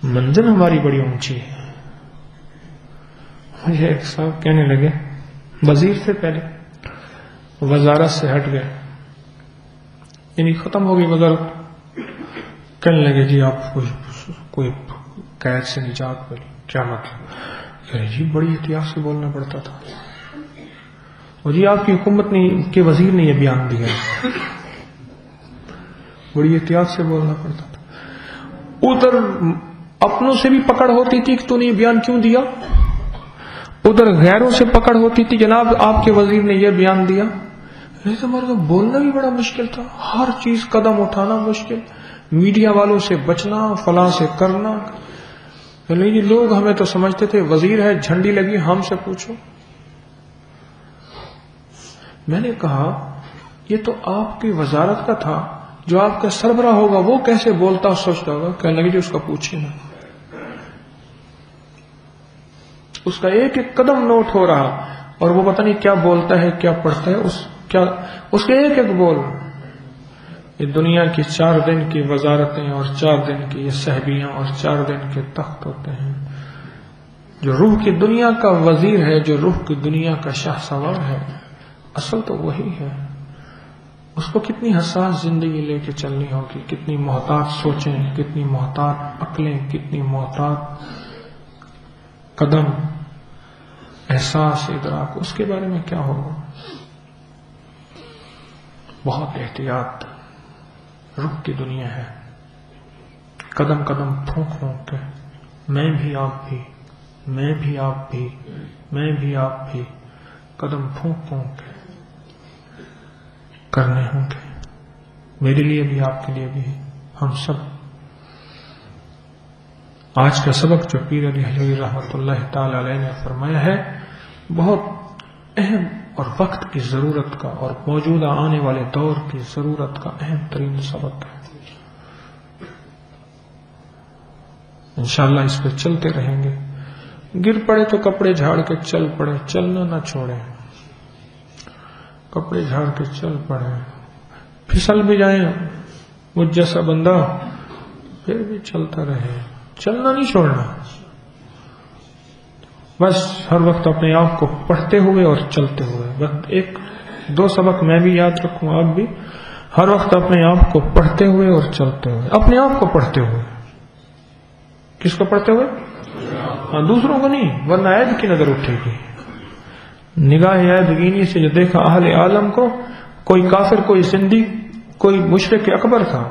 منزل ہماری بڑی اونچی ہے۔ مجھے ایک صاحب کہنے لگے، وزیر سے پہلے وزارت سے ہٹ گئے، یعنی ختم ہو گئی وزارت، کہنے لگے جی آپ کوئی قید سے نجات پائی، کیا مطلب؟ کہ جی بڑی احتیاط سے بولنا پڑتا تھا، اور جی آپ کی حکومت کے وزیر نے یہ بیان دیا، بڑی احتیاط سے بولنا پڑتا تھا۔ ادھر اپنوں سے بھی پکڑ ہوتی تھی کہ تو نے یہ بیان کیوں دیا، ادھر غیروں سے پکڑ ہوتی تھی، جناب آپ کے وزیر نے یہ بیان دیا۔ ہمارے کو بولنا بھی بڑا مشکل تھا، ہر چیز قدم اٹھانا مشکل، میڈیا والوں سے بچنا، فلاں سے کرنا۔ یہ لوگ ہمیں تو سمجھتے تھے وزیر ہے، جھنڈی لگی، ہم سے پوچھو۔ میں نے کہا یہ تو آپ کی وزارت کا تھا، جو آپ کا سربراہ ہوگا وہ کیسے بولتا اور سوچتا ہوگا؟ کہنے لگے جی اس کا پوچھے نا، اس کا ایک ایک قدم نوٹ ہو رہا اور وہ پتہ نہیں کیا بولتا ہے کیا پڑھتا ہے، اس کے ایک ایک بول۔ یہ دنیا کی 4 دن کی وزارتیں اور 4 دن کی یہ صحبیاں اور 4 دن کے تخت ہوتے ہیں۔ جو روح کی دنیا کا وزیر ہے، جو روح کی دنیا کا شاہ سوار ہے، اصل تو وہی ہے۔ اس کو کتنی حساس زندگی لے کے چلنی ہوگی، کتنی محتاط سوچیں، کتنی محتاط عقلیں، کتنی محتاط قدم، احساس، ادراک، اس کے بارے میں کیا ہوگا؟ بہت احتیاط۔ روح کی دنیا ہے، قدم قدم پھونک پھونک کے میں بھی آپ بھی، میں بھی آپ بھی، میں بھی آپ بھی، قدم پھونک پھونک کے کرنے ہوں گے، میرے لیے بھی آپ کے لیے بھی، ہم سب۔ آج کا سبق جو پیر علی حجویری رحمۃ اللہ تعالی علیہ نے فرمایا ہے بہت اہم اور وقت کی ضرورت کا اور موجودہ آنے والے دور کی ضرورت کا اہم ترین سبق ہے۔ انشاءاللہ اس پہ چلتے رہیں گے۔ گر پڑے تو کپڑے جھاڑ کے چل پڑے، چلنا نہ چھوڑے، کپڑے جھاڑ کے چل پڑے۔ پھسل بھی جائیں مجھ جیسا بندہ پھر بھی چلتا رہے، چلنا نہیں چھوڑنا، بس ہر وقت اپنے آپ کو پڑھتے ہوئے اور چلتے ہوئے۔ بس 1-2 سبق میں بھی یاد رکھوں، آپ بھی ہر وقت اپنے آپ کو پڑھتے ہوئے اور چلتے ہوئے، اپنے آپ کو پڑھتے ہوئے۔ کس کو پڑھتے ہوئے؟ ہاں، دوسروں کو نہیں، ورنہ عیب کی نظر اٹھے گی۔ نگاہ عیبگینی سے جو دیکھا اہل عالم کو، کوئی کافر، کوئی زندی، کوئی مشرک اکبر تھا۔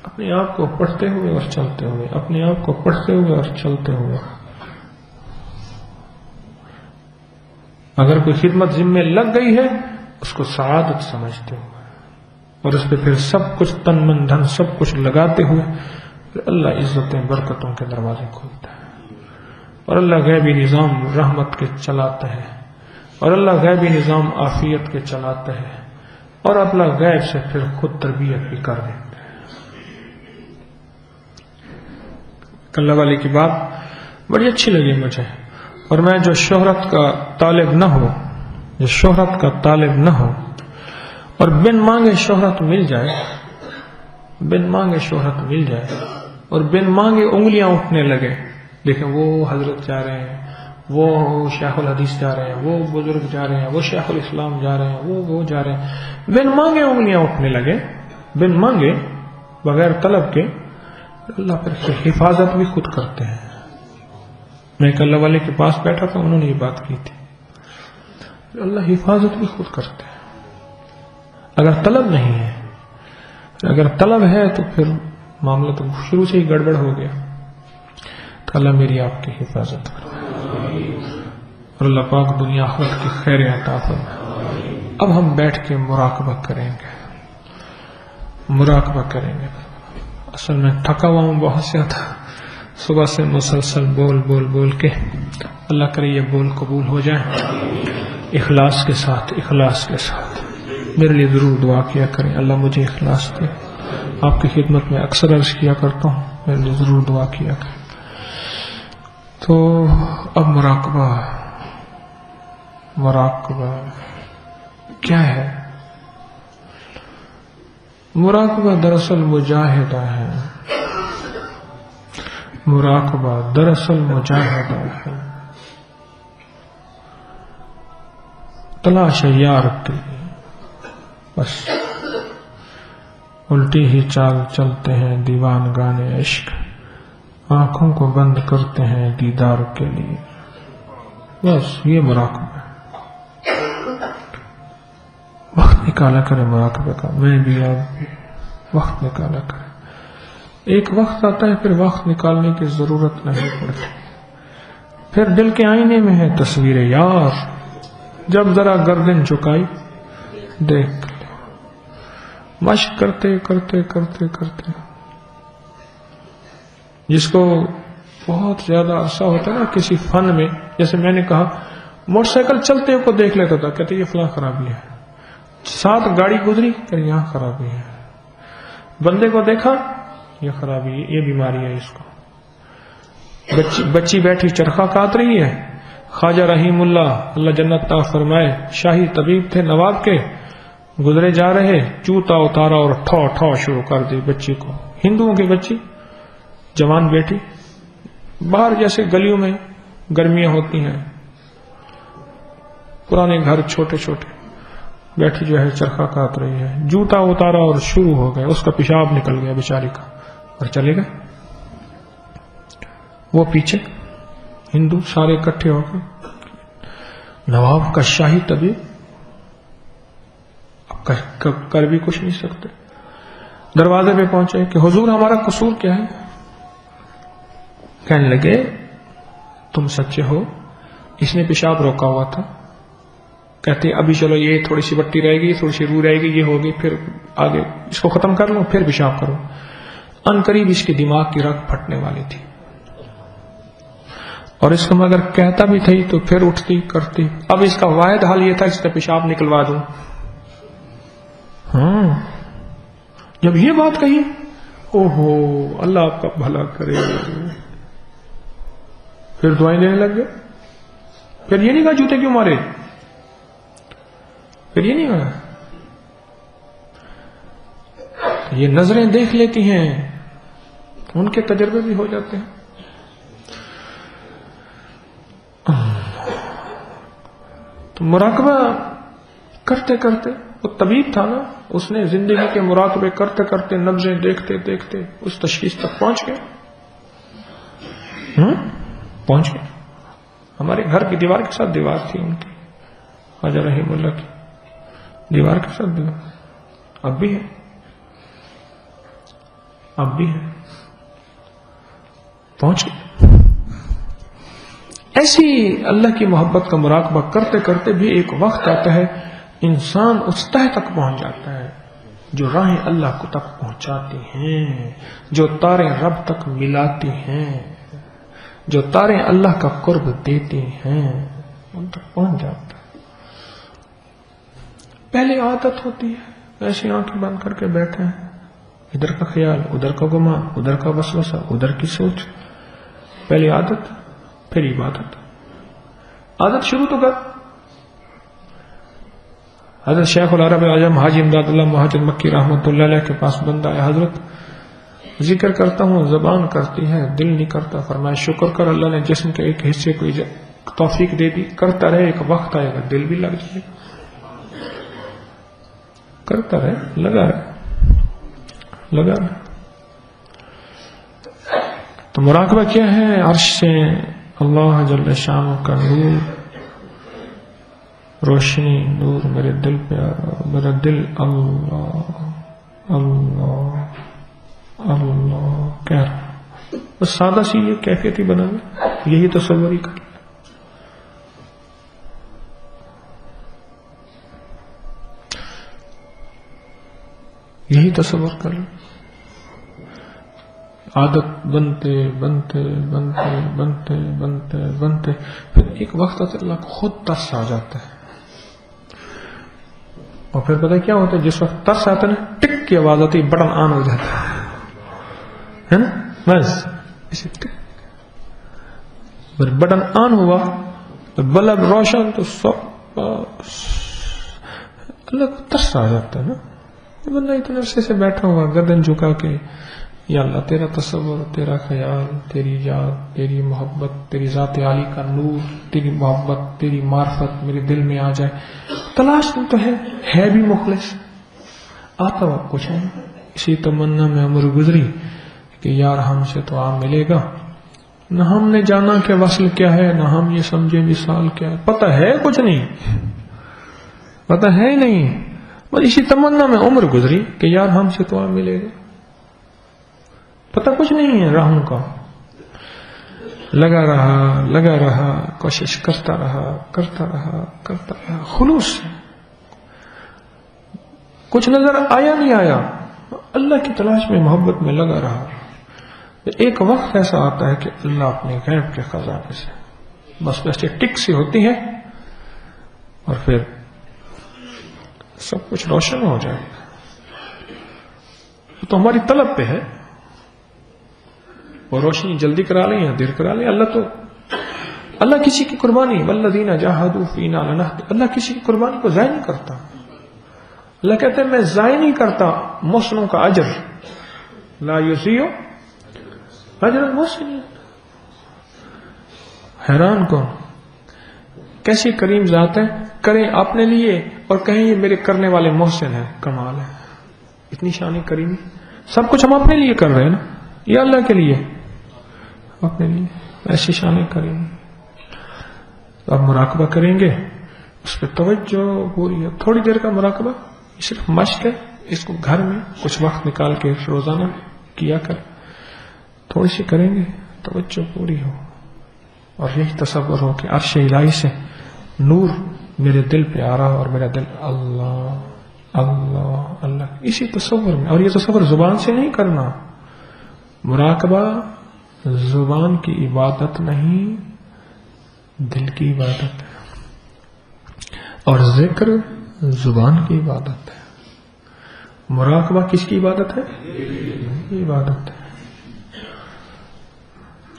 اپنے آپ کو پڑھتے ہوئے اور چلتے ہوئے، اپنے آپ کو پڑھتے ہوئے اور چلتے ہوئے۔ اگر کوئی خدمت ذمہ لگ گئی ہے اس کو سعادت سمجھتے ہوئے اور اس پہ پھر سب کچھ تن من دھن سب کچھ لگاتے ہوئے، پھر اللہ عزتیں برکتوں کے دروازے کھولتا ہے، اور اللہ غیبی نظام رحمت کے چلاتا ہے، اور اللہ غیبی نظام عافیت کے چلاتا ہے، اور اللہ غیب سے پھر خود تربیت بھی کر دیتا ہے۔ اللہ والے کی بات بڑی اچھی لگی مجھے، اور میں جو شہرت کا طالب نہ ہو، جو شہرت کا طالب نہ ہو اور بن مانگے شہرت مل جائے، بن مانگے شہرت مل جائے اور بن مانگے انگلیاں اٹھنے لگے، دیکھیں وہ حضرت جا رہے ہیں، وہ شیخ الحدیث جا رہے ہیں، وہ بزرگ جا رہے ہیں، وہ شیخ الاسلام جا رہے ہیں، وہ جا رہے ہیں، بن مانگے انگلیاں اٹھنے لگے، بن مانگے، بغیر طلب کے، اللہ پر حفاظت بھی خود کرتے ہیں۔ میں ایک اللہ والے کے پاس بیٹھا تھا، انہوں نے یہ بات کی تھی، اللہ حفاظت بھی خود کرتے ہیں۔ اگر طلب نہیں ہے، اگر طلب ہے تو پھر معاملہ تو شروع سے ہی گڑبڑ ہو گیا، تو اللہ میری آپ کی حفاظت کرے، اور اللہ پاک دنیا آخرت کی خیر عطا فرمائے۔ اب ہم بیٹھ کے مراقبہ کریں گے، مراقبہ کریں گے۔ اصل میں تھکا ہوا ہوں بہت زیادہ، صبح سے مسلسل بول بول بول کے، اللہ کرے یہ بول قبول ہو جائے، اخلاص کے ساتھ، اخلاص کے ساتھ۔ میرے لیے ضرور دعا کیا کریں، اللہ مجھے اخلاص دے۔ آپ کی خدمت میں اکثر عرض کیا کرتا ہوں، میرے لیے ضرور دعا کیا کریں۔ تو اب مراقبہ، مراقبہ کیا ہے؟ مراقبہ دراصل مجاہدہ ہے، مراقبہ دراصل مجاہدہ ہے، تلاش ہے یار کی، بس الٹی ہی چال چلتے ہیں دیوان گانے عشق، آنکھوں کو بند کرتے ہیں دیدار کے لیے، بس یہ مراقبہ ہے۔ وقت نکالا کرے مراقبے کا، میں بھی آپ بھی وقت نکالا کرے۔ ایک وقت آتا ہے پھر وقت نکالنے کی ضرورت نہیں پڑتی، پھر دل کے آئینے میں ہے تصویر یار، جب ذرا گردن جھکائی دیکھ لے، مشق کرتے کرتے کرتے کرتے، جس کو بہت زیادہ عرصہ ہوتا ہے نا کسی فن میں، جیسے میں نے کہا موٹر سائیکل چلتے کو دیکھ لیتا تھا، کہتے یہ فلاں خرابی ہے، ساتھ گاڑی گزری کہ یہاں خرابی ہے، بندے کو دیکھا یہ خرابی ہے، یہ بیماری ہے اس کو، بچی بیٹھی چرخہ کاٹ رہی ہے، خواجہ رحیم اللہ جنت عطا فرمائے شاہی طبیب تھے نواب کے، گزرے جا رہے، جوتا اتارا اور ٹھو ٹھو شروع کر دی بچی کو، ہندوؤں کی بچی جوان بیٹی، باہر جیسے گلیوں میں گرمیاں ہوتی ہیں، پرانے گھر چھوٹے چھوٹے، بیٹھی جو ہے چرخہ کاٹ رہی ہے، جوتا اتارا اور شروع ہو گئے، اس کا پیشاب نکل گیا بیچاری کا اور چلے گئے۔ وہ پیچھے ہندو سارے اکٹھے ہو گئے، نواب کا شاہی طبیب کر بھی کچھ نہیں سکتے، دروازے پہ پہنچے کہ حضور ہمارا قصور کیا ہے؟ کہنے لگے تم سچے ہو، اس نے پیشاب روکا ہوا تھا، کہتے ابھی چلو یہ تھوڑی سی بٹی رہے گی، تھوڑی سی روح رہے گی، یہ ہوگی، پھر آگے اس کو ختم کر لو پھر پیشاب کرو۔ ان قریب اس کے دماغ کی رگ پھٹنے والی تھی، اور اس کو میں اگر کہتا بھی تھی تو پھر اٹھتی کرتی، اب اس کا واحد حال یہ تھا اس کا پیشاب نکلوا دوں۔ جب یہ بات کہی، اوہو اللہ آپ کا بھلا کرے، پھر دعائیں دینے لگ گئے، پھر یہ نہیں کہا جوتے کیوں مارے، پھر یہ نہیں کہا، یہ نظریں دیکھ لیتی ہیں، ان کے تجربے بھی ہو جاتے ہیں۔ تو مراقبہ کرتے کرتے، وہ طبیب تھا نا، اس نے زندگی کے مراقبے کرتے کرتے، نبضیں دیکھتے دیکھتے اس تشخیص تک پہنچ گئے۔ پہنچ گئے۔ ہمارے گھر کی دیوار کے ساتھ دیوار تھی ان کی، خواجہ رحیم اللہ کی دیوار کے ساتھ دیوار، اب بھی ہے، اب بھی ہے، پہنچ گئے۔ ایسی اللہ کی محبت کا مراقبہ کرتے کرتے بھی ایک وقت آتا ہے انسان اس تہ تک پہنچ جاتا ہے جو راہیں اللہ کو تک پہنچاتی ہیں، جو تاریں رب تک ملاتی ہیں، جو تاریں اللہ کا قرب دیتی ہیں، ان تک پہنچ جاتا ہے۔ پہلے عادت ہوتی ہے، ایسی آنکھیں بند کر کے بیٹھے ہیں، ادھر کا خیال، ادھر کا گمان، ادھر کا وسوسہ، ادھر کی سوچ، پہلے عادت پھر عبادت۔ عادت شروع تو کر۔ حضرت شیخ العرب اعظم حاجی امداد اللہ مہاجر مکی رحمۃ اللہ علیہ کے پاس بندہ ہے، حضرت ذکر کرتا ہوں زبان کرتی ہے دل نہیں کرتا، فرمایا شکر کر، اللہ نے جسم کے ایک حصے کو توفیق دے دی، کرتا رہے، ایک وقت آئے گا دل بھی لگ جائے گا، کرتا رہے، لگا رہے، لگا رہے۔ تو مراقبہ کیا ہے؟ عرش سے اللہ جل شانہ کا نور، روشنی، نور میرے دل پہ آ رہا، میرا دل اللہ اللہ اللہ کہہ رہا، بس سادہ سی یہ کیفیت ہی بنا لے، یہی تصور ہی کر، یہی تصور کر لیں۔ عادت بنتے بنتے بنتے بنتے بنتے بنتے پھر ایک وقت آتا اللہ کو خود ترس آ جاتا ہے، اور پھر پتہ کیا ہوتا ہے؟ جس وقت ترس آتا ہے نا، ٹک کی آواز آتی ہے، بٹن آن ہو جاتا ہے نا، بس اسے ٹک، بٹن آن ہوا، بلب روشن، تو سب اللہ کو ترس آ جاتا ہے نا۔ بندہ اتنے عرصے سے بیٹھا ہوا گردن جھکا کے، یا اللہ تیرا تصور، تیرا خیال، تیری یاد، تیری محبت، تیری ذات عالی کا نور، تیری محبت، تیری معرفت میرے دل میں آ جائے۔ تلاش تو ہے بھی مخلص، آتا ہوا کچھ نہیں، اسی تمنا میں عمر گزری کہ یار ہم سے تو آپ ملے گا، نہ ہم نے جانا کہ وصل کیا ہے، نہ ہم یہ سمجھے وصال کیا ہے، پتہ ہے کچھ نہیں، پتہ ہے ہی نہیں، بس اسی تمنا میں عمر گزری کہ یار ہم سے تو آپ ملے گا، پتہ کچھ نہیں ہے راہوں کا، لگا رہا کوشش کرتا رہا، خلوص سے، کچھ نظر آیا نہیں آیا، اللہ کی تلاش میں محبت میں لگا رہا۔ ایک وقت ایسا آتا ہے کہ اللہ اپنے غیب کے خزانے سے بس ویسے ٹک سی ہوتی ہے، اور پھر سب کچھ روشن ہو جائے گا. تو ہماری طلب پہ ہے، وہ روشنی جلدی کرا لیں یا دیر کرا لیں. اللہ کسی کی قربانی، والذین جاہدوا فینا لنہدینہم، اللہ کسی کی قربانی کو ضائع نہیں کرتا. اللہ کہتے ہیں میں ضائع نہیں کرتا محسنوں کا اجر، لا یضیع اجر المحسنین. حیران کون، کیسی کریم ذات ہے، کریں اپنے لیے اور کہیں یہ میرے کرنے والے محسن ہیں. کمال ہے، اتنی شان کریمی. سب کچھ ہم اپنے لیے کر رہے ہیں نا، یہ اللہ کے لیے، اپنے لیے. ایسی شان کریمی. اب مراقبہ کریں گے، اس پہ توجہ پوری ہے. تھوڑی دیر کا مراقبہ یہ صرف مشق ہے، اس کو گھر میں کچھ وقت نکال کے روزانہ کیا کر، تھوڑی سی کریں گے توجہ پوری ہو، اور یہی تصور ہو کہ عرش الہی سے نور میرے دل پہ آ رہا اور میرا دل اللہ اللہ اللہ، اسی تصور میں. اور یہ تصور زبان سے نہیں کرنا. مراقبہ زبان کی عبادت نہیں، دل کی عبادت ہے. اور ذکر زبان کی عبادت ہے. مراقبہ کس کی عبادت ہے؟ دل کی عبادت ہے.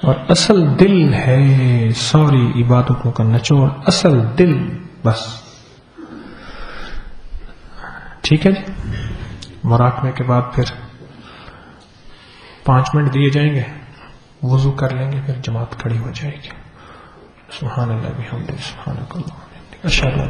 اور اصل دل ہے ساری عبادتوں کا نچوڑ، اصل دل بس. ٹھیک ہے جی. مراقبے کے بعد پھر 5 منٹ دیے جائیں گے، وضو کر لیں گے، پھر جماعت کھڑی ہو جائے گی. سبحان اللہ بحمدہ، سبحانک اللہم وبحمدک، اشہد ان